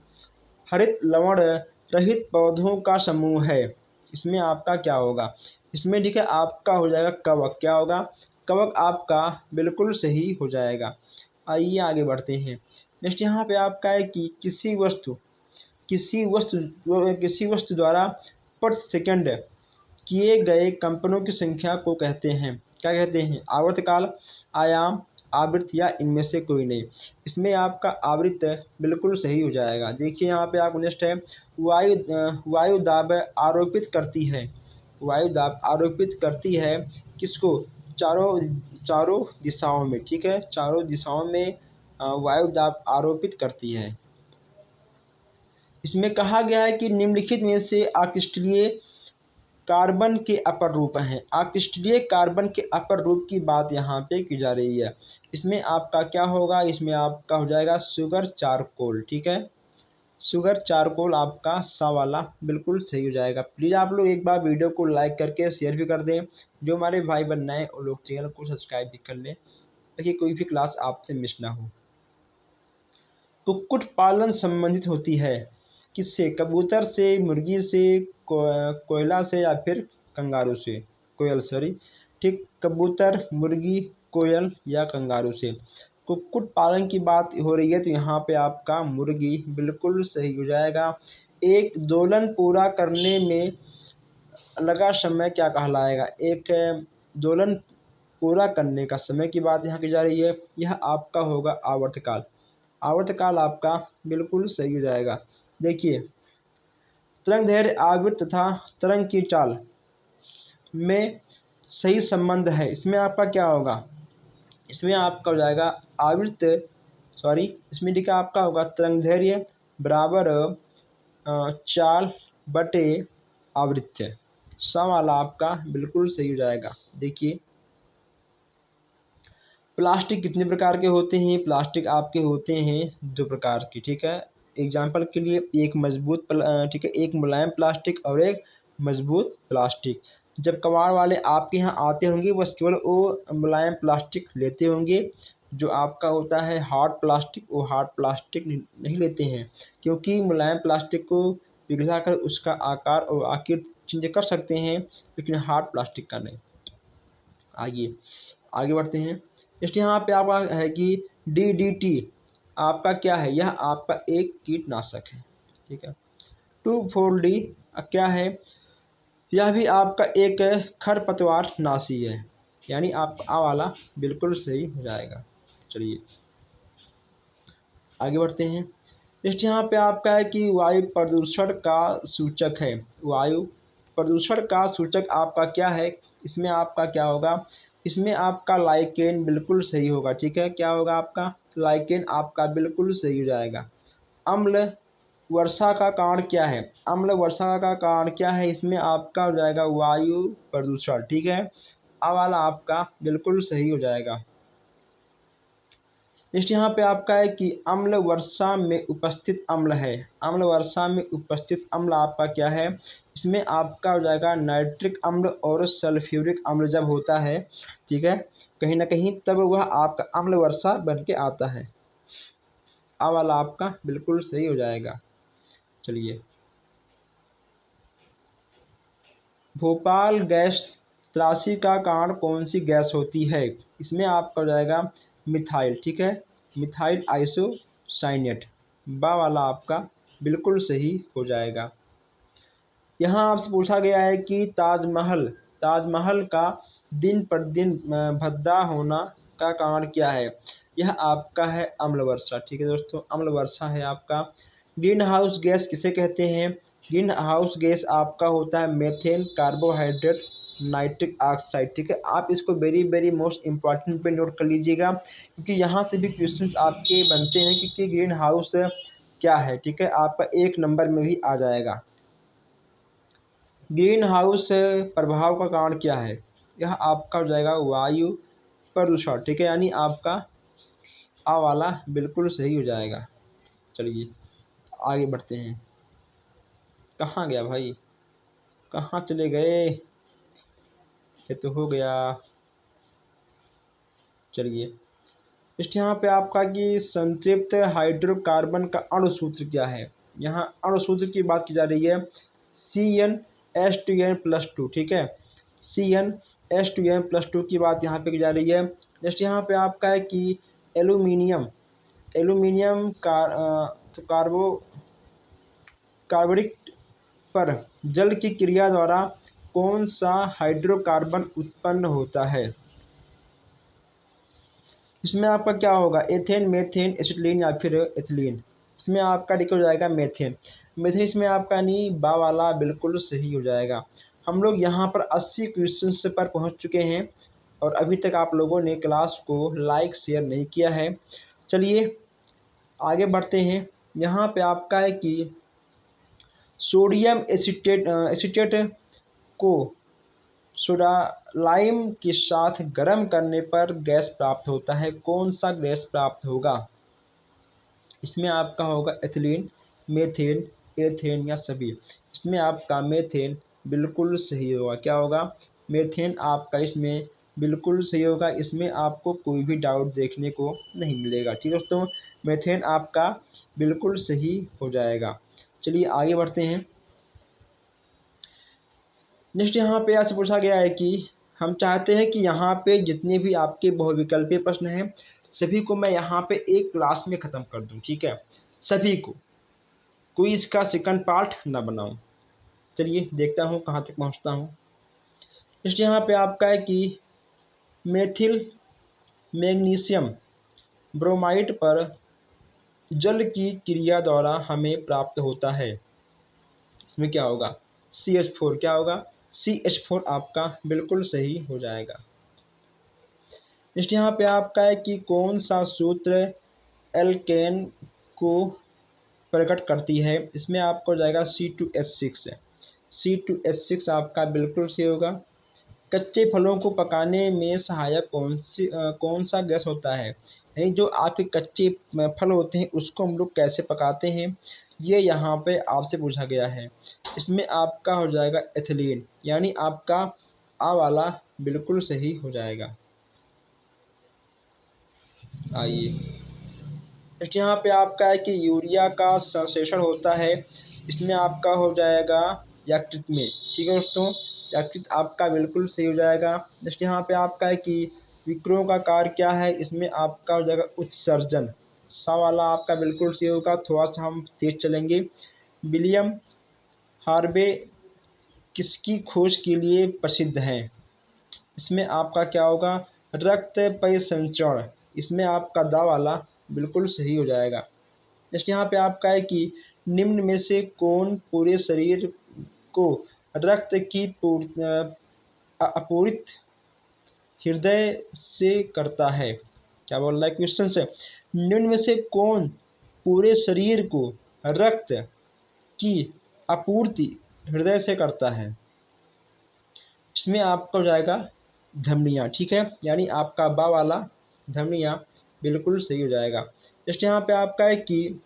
हरित लवण रहित पौधों का समूह है, इसमें आपका क्या होगा, इसमें ठीक है आपका हो जाएगा कवक, क्या होगा, कवक आपका बिल्कुल सही हो जाएगा। आइए आगे बढ़ते हैं। नेक्स्ट यहाँ पे आपका है कि किसी वस्तु द्वारा प्रति सेकंड किए गए कंपनों की संख्या को कहते हैं, क्या कहते हैं, आवर्तकाल, आयाम, आवृत्त या इनमें से कोई नहीं। इसमें आपका आवृत्त बिल्कुल सही हो जाएगा। देखिए यहाँ पे आप नेक्स्ट है, वायु दाब आरोपित करती है, वायु दाब आरोपित करती है किसको, चारों चारों दिशाओं में, ठीक है, चारों दिशाओं में वायु दाब आरोपित करती है। इसमें कहा गया है कि निम्नलिखित में से अक्रिस्टलीय कार्बन के अपर रूप हैं, अक्रिस्टलीय कार्बन के अपर रूप की बात यहाँ पे की जा रही है। इसमें आपका क्या होगा, इसमें आपका हो जाएगा शुगर चारकोल, ठीक है, शुगर चारकोल आपका सा वाला बिल्कुल सही हो जाएगा। प्लीज़ आप लोग एक बार वीडियो को लाइक करके शेयर भी कर दें, जो हमारे भाई बहन नए वो लोग चैनल को सब्सक्राइब भी कर लें ताकि कोई भी क्लास आपसे मिस ना हो। कुक्कुट पालन संबंधित होती है किससे, कबूतर से, मुर्गी से, कोयला से या फिर कंगारू से, कोयल सॉरी, ठीक, कबूतर, मुर्गी, कोयल या कंगारू से। कुक्कुट पालन की बात हो रही है तो यहाँ पे आपका मुर्गी बिल्कुल सही हो जाएगा। एक दोलन पूरा करने में लगा समय क्या कहलाएगा, एक दोलन पूरा करने का समय की बात यहाँ की जा रही है, यह आपका होगा आवर्तकाल, आवर्तकाल आपका बिल्कुल सही हो जाएगा। देखिए तरंग दैर्ध्य, आवृत्त तथा तरंग की चाल में सही संबंध है। इसमें आपका क्या होगा, इसमें आपका हो जाएगा आवृत्त, सॉरी, इसमें लिखा आपका होगा तरंगदैर्घ्य बराबर चाल बटे आवृत्त। वाला आपका बिल्कुल सही हो जाएगा। देखिए प्लास्टिक कितने प्रकार के होते हैं, प्लास्टिक आपके होते हैं दो प्रकार की, ठीक है। एग्जाम्पल के लिए एक मजबूत ठीक है, एक मुलायम प्लास्टिक और एक मजबूत प्लास्टिक। जब कबाड़ वाले आपके यहाँ आते होंगे बस केवल वो मुलायम प्लास्टिक लेते होंगे, जो आपका होता है हार्ड प्लास्टिक वो हार्ड प्लास्टिक नहीं लेते हैं, क्योंकि मुलायम प्लास्टिक को पिघला कर उसका आकार और आकृति चेंज कर सकते हैं, लेकिन हार्ड प्लास्टिक का नहीं। आइए आगे बढ़ते हैं। नेक्स्ट यहाँ पे आपका है कि DDT आपका क्या है, यह आपका एक कीटनाशक है, ठीक है। 2,4-D क्या है, यह भी आपका एक खरपतवार नाशी है, यानी आप वाला बिल्कुल सही हो जाएगा। चलिए आगे बढ़ते हैं। नेक्स्ट यहाँ पे आपका है कि वायु प्रदूषण का सूचक है, वायु प्रदूषण का सूचक आपका क्या है, इसमें आपका क्या होगा, इसमें आपका लाइकेन बिल्कुल सही होगा, ठीक है। क्या होगा आपका लाइकेन, आपका बिल्कुल सही हो जाएगा। अम्ल वर्षा का कारण क्या है, अम्ल वर्षा का कारण क्या है, इसमें आपका हो जाएगा वायु प्रदूषण, ठीक है। वाला आपका बिल्कुल सही हो जाएगा। नेक्स्ट यहाँ पे आपका है कि अम्ल वर्षा में उपस्थित अम्ल है, अम्ल वर्षा में उपस्थित अम्ल आपका क्या है, इसमें आपका हो जाएगा नाइट्रिक अम्ल और सल्फ्यूरिक अम्ल जब होता है, ठीक है, कहीं ना कहीं तब वह आपका अम्ल वर्षा बन के आता है। वाला आपका बिल्कुल सही हो जाएगा। चलिए भोपाल गैस त्रासी का कारण कौन सी गैस होती है, इसमें आपका हो जाएगा मिथाइल, ठीक है, मिथाइल आइसोसाइनेट। वाला आपका बिल्कुल सही हो जाएगा। यहाँ आपसे पूछा गया है कि ताजमहल, ताजमहल का दिन पर दिन भद्दा होना का कारण क्या है, यह आपका है अम्ल वर्षा, ठीक है दोस्तों, अम्ल वर्षा है आपका। ग्रीन हाउस गैस किसे कहते हैं, ग्रीन हाउस गैस आपका होता है मेथेन, कार्बोहाइड्रेट, नाइट्रिक ऑक्साइड, ठीक है। आप इसको वेरी वेरी मोस्ट इंपॉर्टेंट पे नोट कर लीजिएगा, क्योंकि यहाँ से भी क्वेश्चंस आपके बनते हैं कि ग्रीन हाउस क्या है, ठीक है, आपका एक नंबर में भी आ जाएगा। ग्रीन हाउस प्रभाव का कारण क्या है, यह आपका हो जाएगा वायु प्रदूषण, ठीक है, यानी आपका वाला बिल्कुल सही हो जाएगा। चलिए आगे बढ़ते हैं। कहाँ गया भाई, कहाँ चले गए, ये तो हो गया। चलिए इस यहाँ पे आपका कि संतृप्त हाइड्रोकार्बन का अणुसूत्र क्या है, यहाँ अणुसूत्र की बात की जा रही है CnH2n+2, ठीक है, CnH2n+2 की बात यहाँ पे की जा रही है। नेक्स्ट यहाँ पे आपका है कि एल्यूमिनियम, एल्यूमिनियम तो कार्बनिक पर जल की क्रिया द्वारा कौन सा हाइड्रोकार्बन उत्पन्न होता है, इसमें आपका क्या होगा एथेन, मेथेन, एसिटिलीन या फिर एथिलीन, इसमें आपका लिखा हो जाएगा मेथेन, मेथेन इसमें आपका नहीं, वाला बिल्कुल सही हो जाएगा। हम लोग यहाँ पर 80 क्वेश्चंस पर पहुँच चुके हैं और अभी तक आप लोगों ने क्लास को लाइक शेयर नहीं किया है। चलिए आगे बढ़ते हैं। यहाँ पे आपका है कि सोडियम एसीटेट को सोडा लाइम के साथ गर्म करने पर गैस प्राप्त होता है, कौन सा गैस प्राप्त होगा, इसमें आपका होगा एथिलीन, मेथेन, एथेन या सभी, इसमें आपका मेथेन बिल्कुल सही होगा। क्या होगा, मेथेन आपका इसमें बिल्कुल सही होगा, इसमें आपको कोई भी डाउट देखने को नहीं मिलेगा, ठीक है दोस्तों, मेथेन आपका बिल्कुल सही हो जाएगा। चलिए आगे बढ़ते हैं। नेक्स्ट यहाँ पे आपसे पूछा गया है कि हम चाहते हैं कि यहाँ पे जितने भी आपके बहुविकल्पीय प्रश्न हैं सभी को मैं यहाँ पे एक क्लास में ख़त्म कर दूँ, ठीक है, सभी को, कोई इसका सेकंड पार्ट ना बनाऊँ। चलिए देखता हूँ कहाँ तक पहुँचता हूँ। नेक्स्ट यहाँ पे आपका है कि मेथिल मैग्नीशियम ब्रोमाइड पर जल की क्रिया द्वारा हमें प्राप्त होता है, इसमें क्या होगा CH4, क्या होगा CH4 आपका बिल्कुल सही हो जाएगा। नेक्स्ट यहाँ पे आपका है कि कौन सा सूत्र एल्केन को प्रकट करती है। इसमें आपको हो जाएगा C2H6 है। C2H6 आपका बिल्कुल सही होगा। कच्चे फलों को पकाने में सहायक कौन सा गैस होता है, यानी जो आपके कच्चे फल होते हैं उसको हम लोग कैसे पकाते हैं, ये यहाँ पे आपसे पूछा गया है। इसमें आपका हो जाएगा एथिलीन, यानी आपका आ वाला बिल्कुल सही हो जाएगा। आइए नेक्स्ट यहाँ पे आपका है कि यूरिया का संश्लेषण होता है। इसमें आपका हो जाएगा यकृत में। ठीक है दोस्तों, यकृत आपका बिल्कुल सही हो जाएगा। नेक्स्ट यहाँ पे आपका है कि विक्रों का कार्य क्या है। इसमें आपका हो जाएगा उत्सर्जन। सा वाला आपका बिल्कुल सही होगा। थोड़ा सा हम तेज चलेंगे। विलियम हार्वे किसकी खोज के लिए प्रसिद्ध हैं। इसमें आपका क्या होगा, रक्त परिसंचरण। इसमें आपका दा वाला बिल्कुल सही हो जाएगा। नेक्स्ट यहाँ पे आपका है कि निम्न में से कौन पूरे शरीर को रक्त की आपूर्ति हृदय से करता है। क्या बोल रहा है क्वेश्चन से, निम्न में से कौन पूरे शरीर को रक्त की आपूर्ति हृदय से करता है। इसमें आपका हो जाएगा धमनियाँ। ठीक है, यानी आपका बा वाला धमनियाँ बिल्कुल सही हो जाएगा। जस्ट यहाँ पे आपका है कि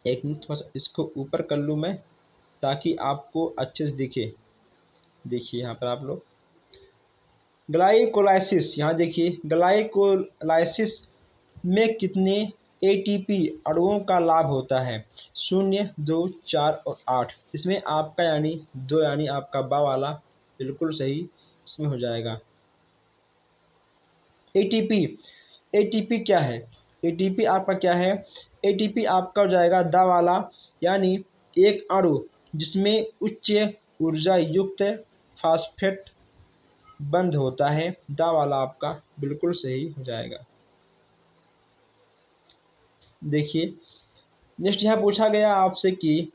एक मिनट थोड़ा सा इसको ऊपर कर लूँ मैं ताकि आपको अच्छे से दिखे। देखिए यहाँ पर आप लोग ग्लाइकोलाइसिस, यहाँ देखिए ग्लाइकोलाइसिस में कितने ATP अणुओं का लाभ होता है। 0, 2, 4 और 8। इसमें आपका यानी 2, यानी आपका बा वाला बिल्कुल सही इसमें हो जाएगा। ATP क्या है। ATP आपका क्या है, ATP आपका हो जाएगा दा वाला, यानी एक अणु जिसमें उच्च ऊर्जा युक्त फास्फेट बंद होता है। दा वाला आपका बिल्कुल सही हो जाएगा। देखिए नेक्स्ट यहाँ पूछा गया आपसे कि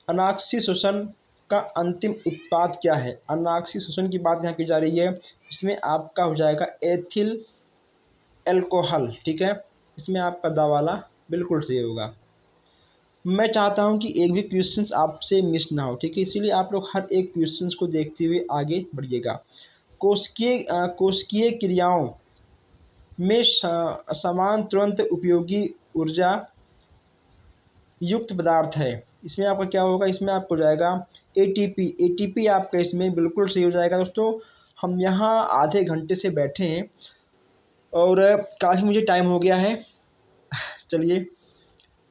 अनाक्सी शोषण का अंतिम उत्पाद क्या है। अनाक्सी शोषण की बात यहाँ की जा रही है। इसमें आपका हो जाएगा एथिल एल्कोहल। ठीक है, इसमें आपका दा वाला बिल्कुल सही होगा। मैं चाहता हूं कि एक भी क्वेश्चंस आपसे मिस ना हो। ठीक है, इसीलिए आप लोग हर एक क्वेश्चंस को देखते हुए आगे बढ़िएगा। कोशिकीय क्रियाओं में समान तुरंत उपयोगी ऊर्जा युक्त पदार्थ है। इसमें आपका क्या होगा, इसमें आपको हो जाएगा ATP आपका इसमें बिल्कुल सही हो जाएगा। दोस्तों हम यहाँ आधे घंटे से बैठे हैं और काफ़ी मुझे टाइम हो गया है। चलिए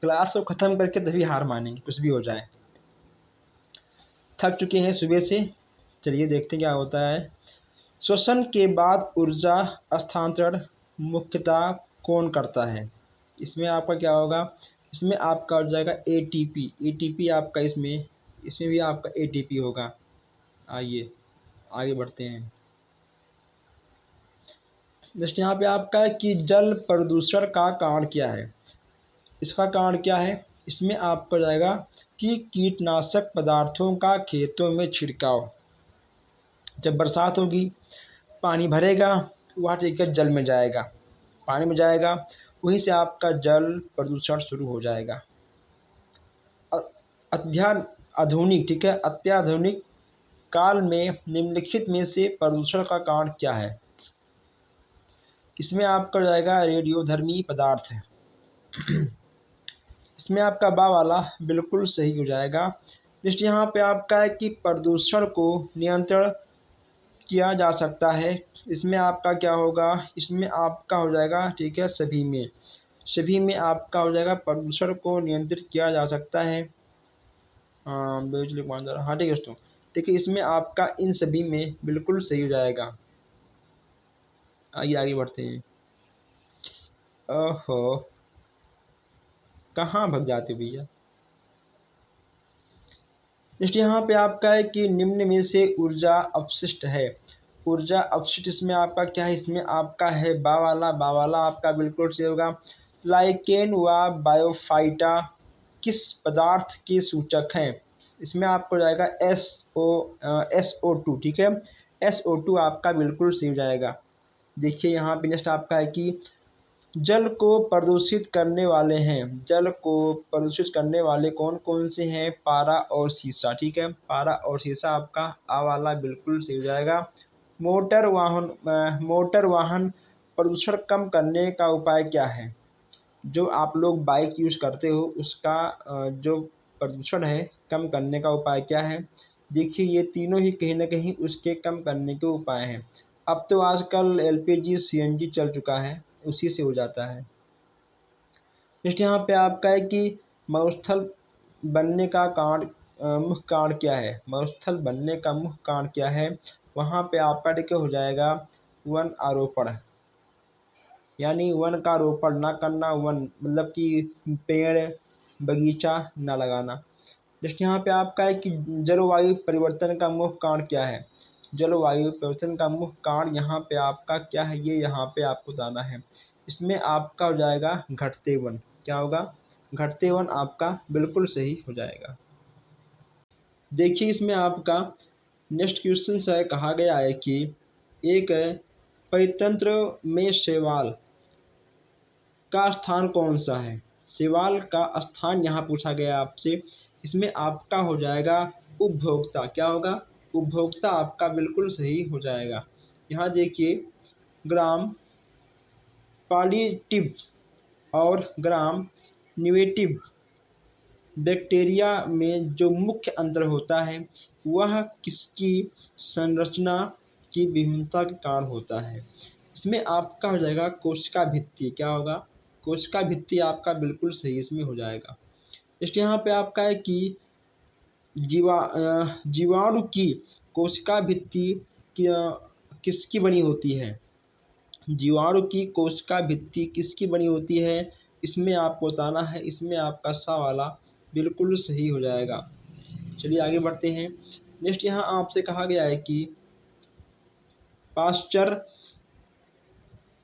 क्लास को ख़त्म करके तभी हार मानेंगे, कुछ भी हो जाए। थक चुके हैं सुबह से। चलिए देखते हैं क्या होता है। श्वसन के बाद ऊर्जा स्थानांतरण मुख्यतः कौन करता है। इसमें आपका क्या होगा, इसमें आपका हो जाएगा ATP आपका इसमें भी आपका ATP होगा। आइए आगे बढ़ते हैं। नेक्स्ट यहाँ पे आपका है कि जल प्रदूषण का कारण क्या है। इसका कारण क्या है, इसमें आपका हो जाएगा कि कीटनाशक पदार्थों का खेतों में छिड़काव। जब बरसात होगी पानी भरेगा, वह ठीक है जल में जाएगा, पानी में जाएगा, वहीं से आपका जल प्रदूषण शुरू हो जाएगा। आधुनिक ठीक है, अत्याधुनिक काल में निम्नलिखित में से प्रदूषण का कारण क्या है। इसमें आपका हो जाएगा रेडियोधर्मी पदार्थ है। इसमें आपका बा वाला बिल्कुल सही हो जाएगा। नेक्स्ट यहाँ पे आपका है कि प्रदूषण को नियंत्रण किया जा सकता है। इसमें आपका क्या होगा, इसमें आपका हो जाएगा ठीक है सभी में आपका हो जाएगा प्रदूषण को नियंत्रित किया जा सकता है। बिजली द्वारा, हाँ ठीक है दोस्तों, ठीक है, इसमें आपका इन सभी में बिल्कुल सही हो जाएगा। आइए आगे बढ़ते हैं। ओहो कहाँ भग जाते हो भैया। नेक्स्ट यहाँ पे आपका है कि निम्न में से ऊर्जा अपशिष्ट है। ऊर्जा अपशिष्ट इसमें आपका क्या है, इसमें आपका है बा वाला आपका बिल्कुल सही होगा। लाइकेन व बायोफाइटा किस पदार्थ के सूचक हैं। इसमें आपको हो जाएगा SO2, ठीक है। SO2 आपका बिल्कुल सही हो जाएगा। देखिए यहाँ पे नेक्स्ट आपका है कि जल को प्रदूषित करने वाले हैं, जल को प्रदूषित करने वाले कौन कौन से हैं? पारा और शीशा, ठीक है। पारा और शीशा आपका आ वाला बिल्कुल सही हो जाएगा। मोटर वाहन प्रदूषण कम करने का उपाय क्या है? जो आप लोग बाइक यूज़ करते हो उसका जो प्रदूषण है कम करने का उपाय क्या है? देखिए ये तीनों ही कहीं न कहीं उसके कम करने के उपाय हैं। अब तो आजकल LPG CNG चल चुका है, उसी से हो जाता है। नेक्स्ट यहाँ पे आपका है कि मरुस्थल बनने का मुख्य कारण क्या है? मरुस्थल बनने का मुख्य कारण क्या है? वहाँ पे आपका देखिए हो जाएगा वन आरोपण, यानी वन का रोपण ना करना, वन मतलब कि पेड़ बगीचा ना लगाना। नेक्स्ट यहाँ पे आपका है कि जलवायु परिवर्तन का मुख्य कारण क्या है? जलवायु परिवर्तन का मुख्य कारण यहाँ पे आपका क्या है? ये यहाँ पे आपको बताना है। इसमें आपका हो जाएगा घटते वन। क्या होगा? घटते वन आपका बिल्कुल सही हो जाएगा। देखिए इसमें आपका नेक्स्ट क्वेश्चन है, कहा गया है कि एक परितंत्र में शैवाल का स्थान कौन सा है? शैवाल का स्थान यहाँ पूछा गया आपसे। इसमें आपका हो जाएगा उपभोक्ता। क्या होगा? उपभोक्ता आपका बिल्कुल सही हो जाएगा। यहाँ देखिए ग्राम पॉजिटिव और ग्राम निगेटिव बैक्टीरिया में जो मुख्य अंतर होता है वह किसकी संरचना की विभिन्नता के कारण होता है? इसमें आपका हो जाएगा कोशिका भित्ति। क्या होगा? कोशिका भित्ति आपका बिल्कुल सही इसमें हो जाएगा। नेक्स्ट यहाँ पे आपका है कि जीवाणु की कोशिका भित्ति किसकी बनी होती है? जीवाणु की कोशिका भित्ति किसकी बनी होती है? इसमें आपको बताना है। इसमें आपका सा वाला बिल्कुल सही हो जाएगा। चलिए आगे बढ़ते हैं। नेक्स्ट यहाँ आपसे कहा गया है कि पाश्चर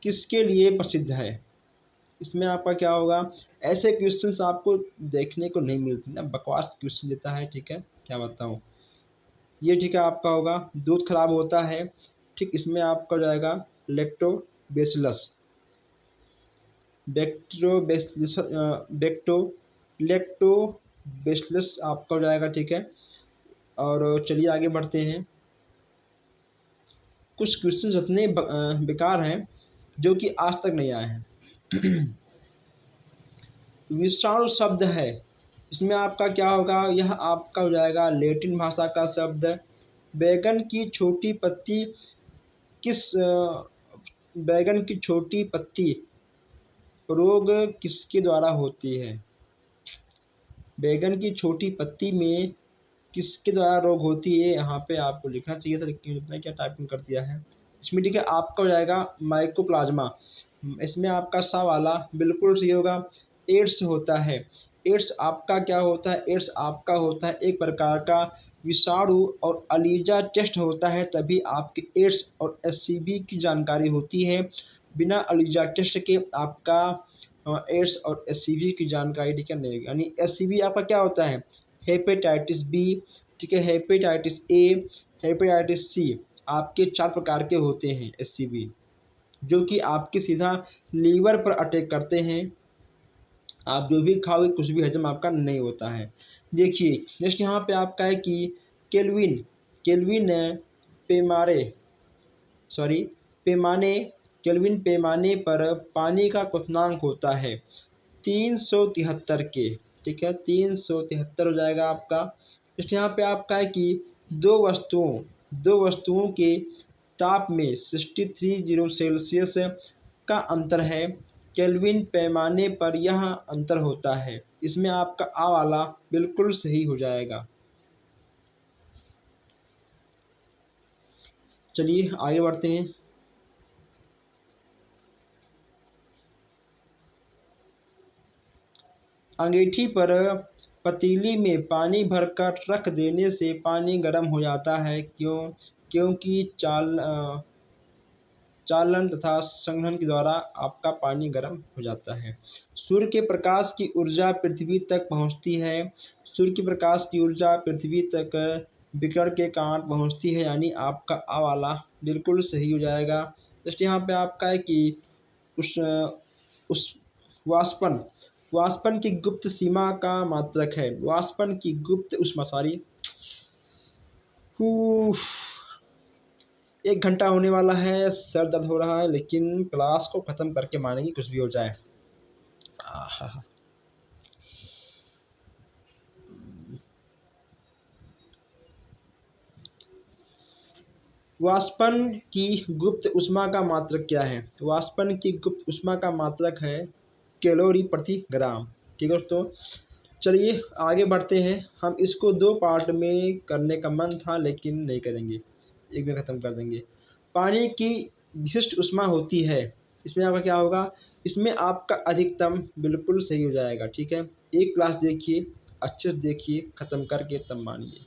किसके लिए प्रसिद्ध है? इसमें आपका क्या होगा? ऐसे क्वेश्चंस आपको देखने को नहीं मिलते ना, बकवास क्वेश्चन देता है, ठीक है, क्या बताऊँ। ये ठीक है आपका होगा दूध खराब होता है, ठीक। इसमें आपका हो जाएगा लेक्टोबैसिलस, बैक्टो लेक्टोबैसिलस आपका हो जाएगा, ठीक है। और चलिए आगे बढ़ते हैं। कुछ क्वेश्चन इतने बेकार हैं जो कि आज तक नहीं आए हैं। विषाणु शब्द है, इसमें आपका क्या होगा? यह आपका हो जाएगा लैटिन भाषा का शब्द। बैगन की छोटी पत्ती किस बैगन की छोटी पत्ती रोग किसके द्वारा होती है? बैगन की छोटी पत्ती में किसके द्वारा रोग होती है? यहाँ पे आपको लिखना चाहिए था लेकिन इतना क्या टाइपिंग कर दिया है। इसमें ठीक है आपका हो जाएगा माइकोप्लाज्मा। इसमें आपका सा वाला बिल्कुल सही होगा। एड्स होता है। एड्स आपका क्या होता है? एड्स आपका होता है एक प्रकार का विषाणु और अलीजा टेस्ट होता है तभी आपके एड्स और SCV की जानकारी होती है। बिना अलीजा टेस्ट के आपका एड्स और SCV की जानकारी ठीक है नहीं होगी। यानी SCV आपका क्या होता है? हेपेटाइटिस बी, ठीक है, हेपेटाइटिस ए, हेपेटाइटिस सी, आपके 4 प्रकार के होते हैं SCV, जो कि आपके सीधा लीवर पर अटैक करते हैं। आप जो भी खाओगे कुछ भी हजम आपका नहीं होता है। देखिए नेक्स्ट यहाँ पे आपका है कि केल्विन केल्विन पैमारे सॉरी पैमाने केल्विन पैमाने पर पानी का क्वथनांक होता है 373 के, ठीक है, 373 हो जाएगा आपका। नेक्स्ट यहाँ पे आपका है कि दो वस्तुओं के ताप में 63 सेल्सियस का अंतर है। केल्विन पैमाने पर यह अंतर होता है। इसमें आपका आ वाला बिल्कुल सही हो जाएगा। चलिए आगे बढ़ते हैं। अंगीठी पर पतीली में पानी भरकर रख देने से पानी गर्म हो जाता है। क्यों? क्योंकि चालन तथा संघनन के द्वारा आपका पानी गर्म हो जाता है। सूर्य के प्रकाश की ऊर्जा पृथ्वी तक पहुंचती है। सूर्य के प्रकाश की ऊर्जा पृथ्वी तक विकिरण के कारण पहुंचती है, यानी आपका आ वाला बिल्कुल सही हो जाएगा। जस्ट यहाँ पे आपका है कि उस उस वाष्पन वाष्पन की गुप्त सीमा का मात्रक है। वाष्पन की गुप्त उष्मा, सॉरी, 1 घंटा होने वाला है, सर दर्द हो रहा है, लेकिन क्लास को ख़त्म करके मानेंगे कुछ भी हो जाए। आहा। वाष्पन की गुप्त ऊष्मा का मात्रक क्या है? वाष्पन की गुप्त ऊष्मा का मात्रक है कैलोरी प्रति ग्राम। ठीक है दोस्तों, चलिए आगे बढ़ते हैं। हम इसको 2 पार्ट में करने का मन था, लेकिन नहीं करेंगे, एक में ख़त्म कर देंगे। पानी की विशिष्ट ऊष्मा होती है, इसमें आपका क्या होगा? इसमें आपका अधिकतम बिल्कुल सही हो जाएगा। ठीक है, एक क्लास देखिए, अच्छे से देखिए, ख़त्म करके तब मानिए।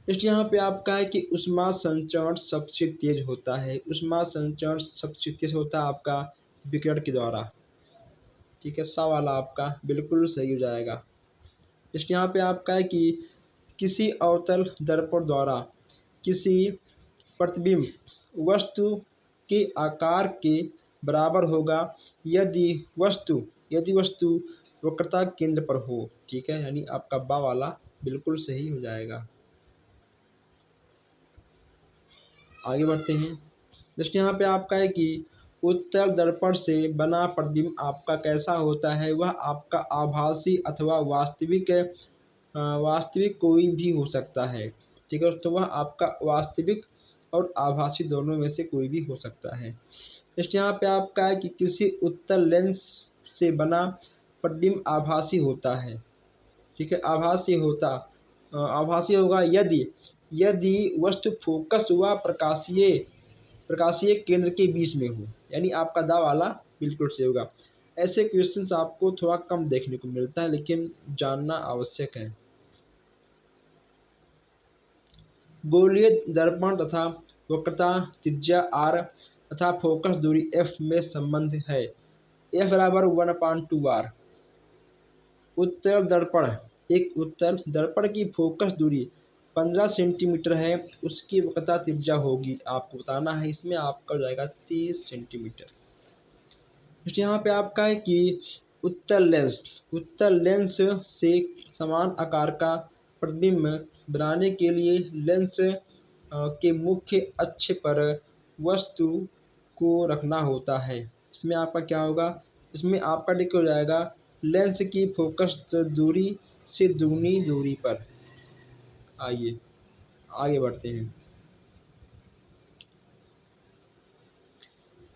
इसलिए यहाँ पे आपका है कि ऊष्मा संचरण सबसे तेज होता है। ऊष्मा संचरण सबसे तेज होता है आपका विकिरण के द्वारा। ठीक है, सा वाला आपका बिल्कुल सही हो जाएगा। इसलिए यहाँ पे आपका है कि किसी अवतल दर्पण द्वारा किसी प्रतिबिंब वस्तु के आकार के बराबर होगा यदि वस्तु वक्रता केंद्र पर हो। ठीक है, यानी आपका बा वाला बिल्कुल सही हो जाएगा। आगे बढ़ते हैं। जस्ट यहाँ पे आपका है कि उत्तल दर्पण से बना प्रतिबिंब आपका कैसा होता है? वह आपका आभासी अथवा वास्तविक कोई भी हो सकता है। ठीक है, तो वह आपका वास्तविक और आभासी दोनों में से कोई भी हो सकता है। जस्ट यहाँ पे आपका है कि किसी उत्तल लेंस से बना प्रतिबिंब आभासी होता है। ठीक है, आभासी होगा यदि यदि वस्तु फोकस व प्रकाशीय केंद्र के बीच में हो, यानी आपका दा वाला बिल्कुल सही होगा। ऐसे क्वेश्चंस आपको थोड़ा कम देखने को मिलता है, लेकिन जानना आवश्यक है। गोलीय दर्पण तथा वक्रता त्रिज्या r तथा फोकस दूरी f में संबंध है। f बराबर 1/2r। उत्तल दर्पण की फोकस दूरी 15 सेंटीमीटर है, उसकी वक्रता त्रिज्या होगी, आपको बताना है। इसमें आपका हो जाएगा 30 सेंटीमीटर। यहाँ पे आपका है कि उत्तल लेंस से समान आकार का प्रतिबिंब बनाने के लिए लेंस के मुख्य अक्ष पर वस्तु को रखना होता है। इसमें आपका क्या होगा? इसमें आपका टिक हो जाएगा लेंस की फोकस दूरी से दुगनी दूरी पर। आइए आगे बढ़ते हैं।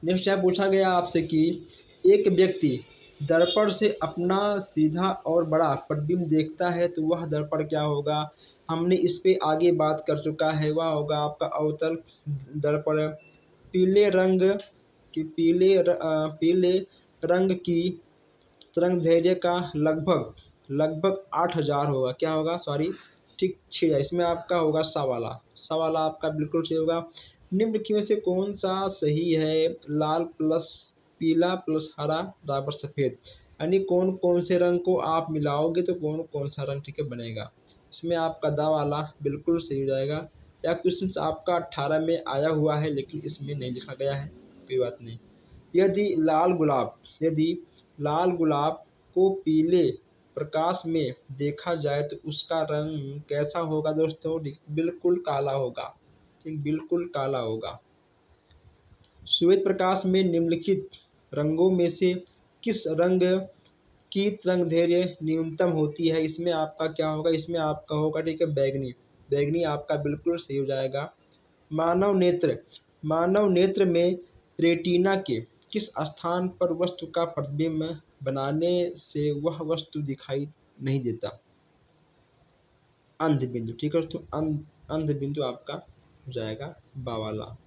नेक्स्ट यहाँ पूछा गया आपसे कि एक व्यक्ति दर्पण से अपना सीधा और बड़ा प्रतिबिंब देखता है तो वह दर्पण क्या होगा? हमने इस पे आगे बात कर चुका है। वह होगा आपका अवतल दर्पण। पीले रंग की तरंगदैर्घ्य का लगभग 8000 होगा। क्या होगा? सॉरी, ठीक 6000। इसमें आपका होगा सा वाला आपका बिल्कुल सही होगा। निम्नलिखित में से कौन सा सही है? लाल प्लस पीला प्लस हरा बराबर सफ़ेद, यानी कौन कौन से रंग को आप मिलाओगे तो कौन कौन सा रंग ठीक है बनेगा। इसमें आपका दा वाला बिल्कुल सही हो जाएगा। या क्वेश्चन आपका 18 में आया हुआ है, लेकिन इसमें नहीं लिखा गया है, कोई बात नहीं। यदि लाल गुलाब को पीले प्रकाश में देखा जाए तो उसका रंग कैसा होगा दोस्तों? बिल्कुल काला होगा। ठीक, बिल्कुल काला होगा। श्वेत प्रकाश में निम्नलिखित रंगों में से किस रंग की तरंगदैर्घ्य न्यूनतम होती है? इसमें आपका क्या होगा? इसमें आपका होगा ठीक है बैगनी आपका बिल्कुल सही हो जाएगा। मानव नेत्र में रेटिना के किस स्थान पर वस्तु का प्रतिबिंब बनाने से वह वस्तु दिखाई नहीं देता? अंध बिंदु। ठीक है दोस्तों, अंध बिंदु आपका हो जाएगा बा वाला।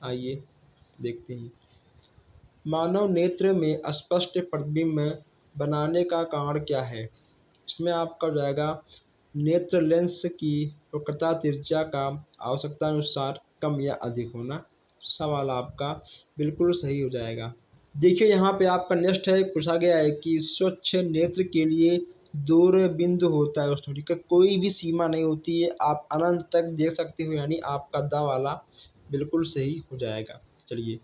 आइए देखते हैं। मानव नेत्र में स्पष्ट प्रतिबिंब बनाने का कारण क्या है? इसमें आपका हो जाएगा नेत्र लेंस की वक्रता त्रिज्या का आवश्यकता अनुसार कम या अधिक होना। सवाल आपका बिल्कुल सही हो जाएगा। देखिए यहाँ पे आपका नेक्स्ट है, पूछा गया है कि स्वच्छ नेत्र के लिए दूर बिंदु होता है दोस्तों, ठीक है, कोई भी सीमा नहीं होती है, आप अनंत तक देख सकते हो, यानी आपका दा वाला बिल्कुल सही हो जाएगा। चलिए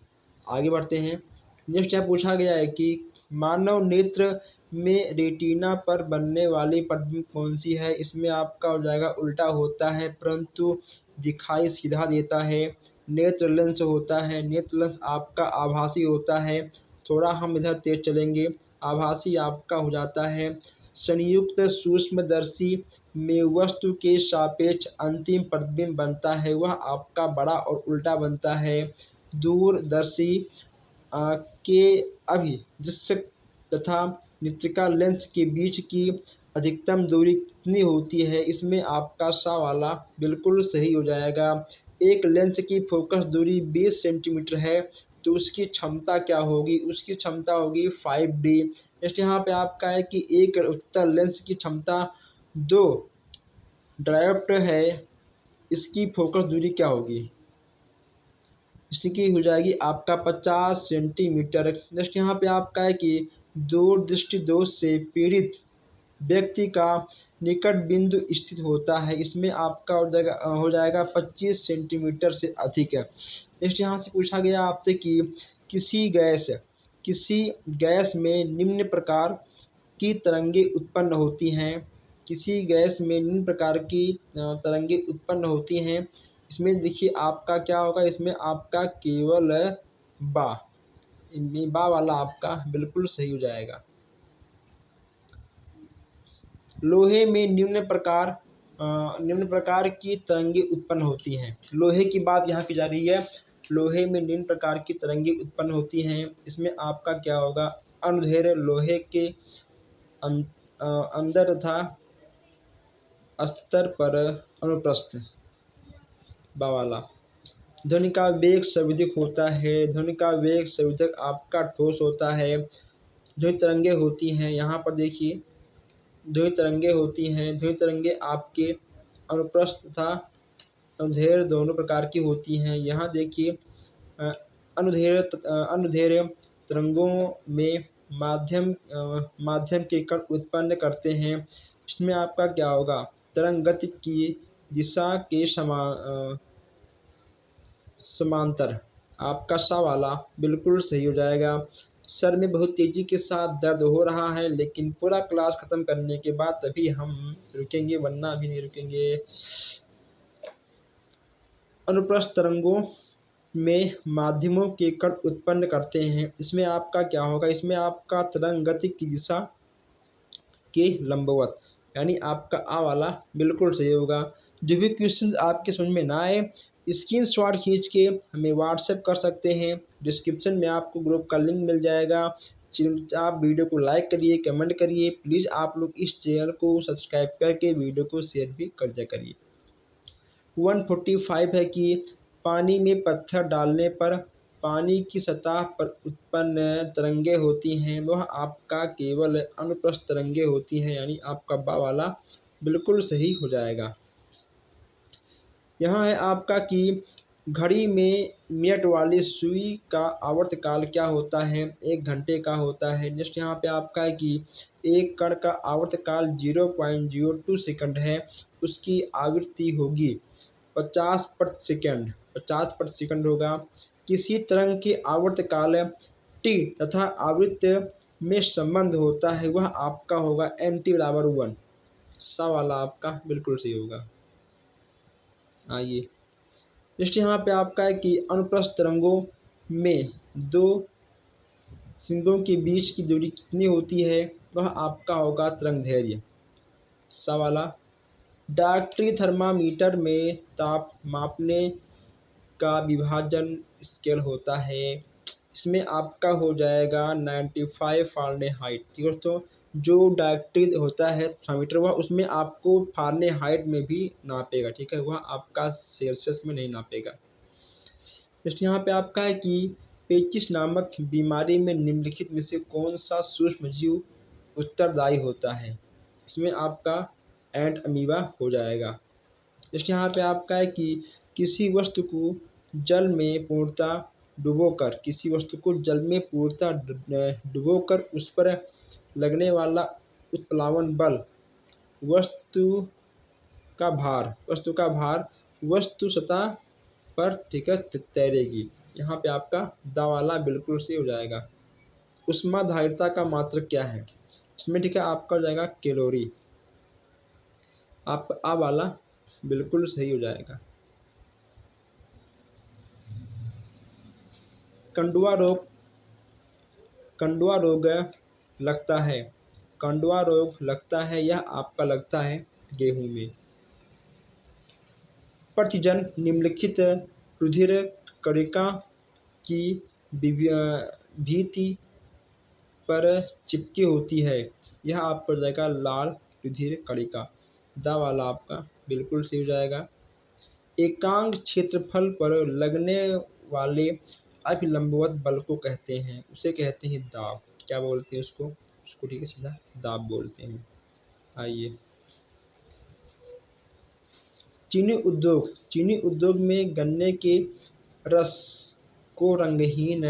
आगे बढ़ते हैं। नेक्स्ट यहाँ पूछा गया है कि मानव नेत्र में रेटिना पर बनने वाली प्रतिबिंब कौन सी है। इसमें आपका हो जाएगा उल्टा होता है परंतु दिखाई सीधा देता है। नेत्र लेंस होता है, नेत्र लेंस आपका आभासी होता है। थोड़ा हम इधर तेज चलेंगे, आभासी आपका हो जाता है। संयुक्त सूक्ष्मदर्शी में वस्तु के सापेक्ष अंतिम प्रतिबिंब बनता है, वह आपका बड़ा और उल्टा बनता है। दूरदर्शी के अभिदृश्य तथा नेत्रिका लेंस के बीच की अधिकतम दूरी कितनी होती है। इसमें आपका सा वाला बिल्कुल सही हो जाएगा। एक लेंस की फोकस दूरी 20 सेंटीमीटर है तो उसकी क्षमता क्या होगी, उसकी क्षमता होगी 5D। नेक्स्ट यहाँ पे आपका है कि एक उत्तल लेंस की क्षमता 2 डायोप्टर है, इसकी फोकस दूरी क्या होगी, इसकी हो जाएगी आपका 50 सेंटीमीटर। नेक्स्ट यहाँ पे आपका है कि दूरदृष्टि दोष से पीड़ित व्यक्ति का निकट बिंदु स्थित होता है, इसमें आपका हो जाएगा 25 सेंटीमीटर से अधिक है। नेक्स्ट यहाँ से पूछा गया आपसे कि किसी किसी गैस में निम्न प्रकार की तरंगे उत्पन्न होती हैं। किसी गैस में निम्न प्रकार की तरंगे उत्पन्न होती हैं। इसमें देखिए आपका क्या होगा, इसमें आपका केवल बा बा वाला आपका बिल्कुल सही हो जाएगा। लोहे में निम्न प्रकार की तरंगे उत्पन्न होती हैं। लोहे की बात यहाँ की जा रही है। लोहे में निम्न प्रकार की तरंगे उत्पन्न होती हैं। इसमें आपका क्या होगा, अनुदैर्घ्य लोहे के अंदर तथा स्तर पर अनुप्रस्थ बावाला। ध्वनि का वेग संवेदक होता है। ध्वनि का वेग संवेदक आपका ठोस होता है। ध्वनि तरंगे होती हैं, यहाँ पर देखिए ध्वनि तरंगे होती हैं। ध्वनि तरंगे आपके अनुप्रस्थ तथा अनुदैर्घ्य दोनों प्रकार की होती हैं। यहाँ देखिए अनुदैर्घ्य तरंगों में माध्यम के कण उत्पन्न करते हैं। इसमें आपका क्या होगा, तरंग गति की दिशा के समांतर आपका सा वाला बिल्कुल सही हो जाएगा। सर में बहुत तेज़ी के साथ दर्द हो रहा है, लेकिन पूरा क्लास ख़त्म करने के बाद तभी हम रुकेंगे, वरना अभी नहीं रुकेंगे। अनुप्रस्थ तरंगों में माध्यमों के कण उत्पन्न करते हैं। इसमें आपका क्या होगा, इसमें आपका तरंग गति की दिशा के लंबवत, यानी आपका आ वाला बिल्कुल सही होगा। जो भी क्वेश्चन आपके समझ में ना आए, स्क्रीनशॉट खींच के हमें व्हाट्सएप कर सकते हैं। डिस्क्रिप्शन में आपको ग्रुप का लिंक मिल जाएगा। आप वीडियो को लाइक करिए, कमेंट करिए। प्लीज़ आप लोग इस चैनल को सब्सक्राइब करके वीडियो को शेयर भी कर दिया करिए। 145 है कि पानी में पत्थर डालने पर पानी की सतह पर उत्पन्न तरंगे होती हैं, वह आपका केवल अनुप्रस्थ तरंगे होती हैं, यानी आपका बा वाला बिल्कुल सही हो जाएगा। यहाँ है आपका कि घड़ी में मिनट वाली सुई का आवर्तकाल क्या होता है, 1 घंटे का होता है। नेक्स्ट यहाँ पे आपका है कि एक कण का आवर्तकाल 0.02 सेकंड है, उसकी आवृत्ति होगी 50 प्रति सेकंड, 50 प्रति सेकंड होगा। किसी तरंग के आवर्तकाल टी तथा आवृत्ति में संबंध होता है, वह आपका होगा nt बराबर 1। सा वाला आपका बिल्कुल सही होगा। आइए नेक्स्ट यहाँ पे आपका है कि अनुप्रस्थ तरंगों में दो सिंगों के बीच की दूरी कितनी होती है, वह आपका होगा तरंग दैर्घ्य। सा वाला डॉक्टरी थर्मामीटर में ताप मापने का विभाजन स्केल होता है। इसमें आपका हो जाएगा 95 फ़ारेनहाइट। ठीक है दोस्तों, जो डॉक्टरी होता है थर्मामीटर, वह उसमें आपको फ़ारेनहाइट में भी नापेगा, ठीक है, वह आपका सेल्सियस में नहीं नापेगा। नेक्स्ट यहाँ पे आपका है कि पेचिश नामक बीमारी में निम्नलिखित में से कौन सा सूक्ष्म जीव उत्तरदायी होता है। इसमें आपका एंट अमीबा हो जाएगा। जैसे यहाँ पे आपका है कि किसी वस्तु को जल में पूर्णतः डुबोकर, किसी वस्तु को जल में पूर्णतः डुबोकर उस पर लगने वाला उत्प्लावन बल, वस्तु वस्तु का भार वस्तु सतह पर ठीक है तैरेगी। यहाँ पे आपका दा वाला बिल्कुल सही हो जाएगा। ऊष्माधारिता का मात्रक क्या है? इसमें ठीक है आपका हो जाएगा कैलोरी। आपका आ वाला बिल्कुल सही हो जाएगा। कंडुआ रोग लगता है कंडुआ रोग लगता है, यह आपका लगता है गेहूं में। प्रतिजन निम्नलिखित रुधिर कणिका की भीति पर चिपकी होती है, यह आपका हो जाएगा लाल रुधिर कणिका। दा वाला आपका बिल्कुल सही हो जाएगा। एकांक क्षेत्रफल पर लगने वाले अभिलंबवत बल को कहते हैं, उसे कहते हैं दाब। क्या बोलते हैं उसको ठीक है सीधा दाब बोलते हैं। आइए, चीनी उद्योग में गन्ने के रस को रंगहीन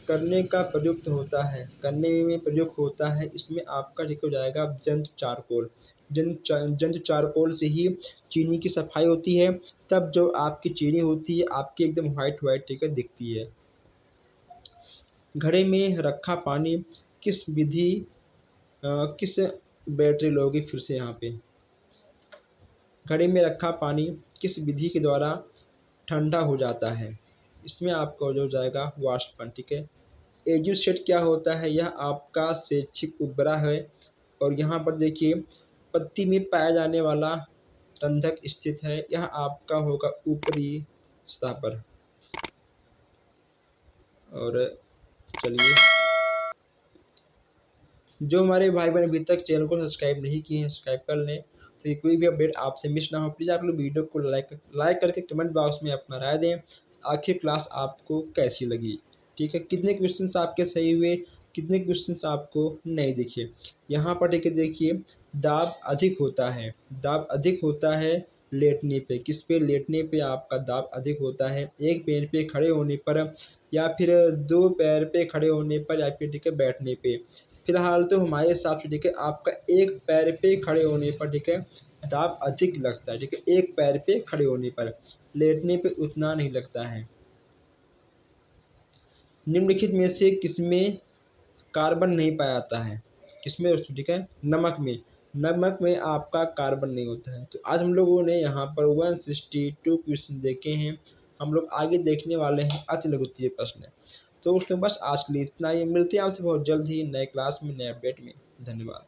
करने का प्रयुक्त होता है, करने में प्रयुक्त होता है। इसमें आपका ठीक हो जाएगा जंतु चारकोल। जंतु चारकोल से ही चीनी की सफाई होती है, तब जो आपकी चीनी होती है आपकी एकदम वाइट वाइट ठीक है दिखती है। घड़े में रखा पानी किस किस बैटरी लोगे फिर से यहाँ पे। घड़े में रखा पानी किस विधि के द्वारा ठंडा हो जाता है? इसमें आपका हो जाएगा वाष्पन। ठीक है। एजुसेट क्या होता है? यह आपका शैक्षिक उपग्रह है और यहाँ पर देखिए पत्ती में पाया जाने वाला रंध्रक स्थित है, यह आपका होगा ऊपरी सतह पर। और चलिए, जो हमारे भाई बहन अभी तक चैनल को सब्सक्राइब नहीं किए हैं सब्सक्राइब कर लें, तो ये कोई भी अपडेट आपसे मिस ना हो। प्लीज़ आप लोग वीडियो को लाइक करके कमेंट बॉक्स में अपना राय दें, आखिर क्लास आपको कैसी लगी। ठीक है, कितने क्वेश्चंस आपके सही हुए, कितने क्वेश्चंस आपको नहीं दिखे। यहाँ पर ठीक है देखिए, दाब अधिक होता है लेटने पे। किस पे? लेटने पे आपका दाब अधिक होता है। एक पैर पे खड़े होने पर, या फिर दो पैर पे खड़े होने पर, या फिर ठीक है बैठने पे। फिलहाल तो हमारे हिसाब से ठीक है आपका एक पैर पे खड़े होने पर ठीक है दाब अधिक लगता है। ठीक है, एक पैर पे खड़े होने पर, लेटने पे उतना नहीं लगता है। निम्नलिखित में से किसमें कार्बन नहीं पाया जाता है? किसमें दोस्तों? ठीक है, नमक में आपका कार्बन नहीं होता है। तो आज हम लोगों ने यहाँ पर 162 क्वेश्चन देखे हैं। हम लोग आगे देखने वाले हैं अति लघुत्तरीय प्रश्न। तो दोस्तों बस आज के लिए इतना ही। मिलते हैं आपसे बहुत जल्द ही नए क्लास में नए अपडेट में। धन्यवाद।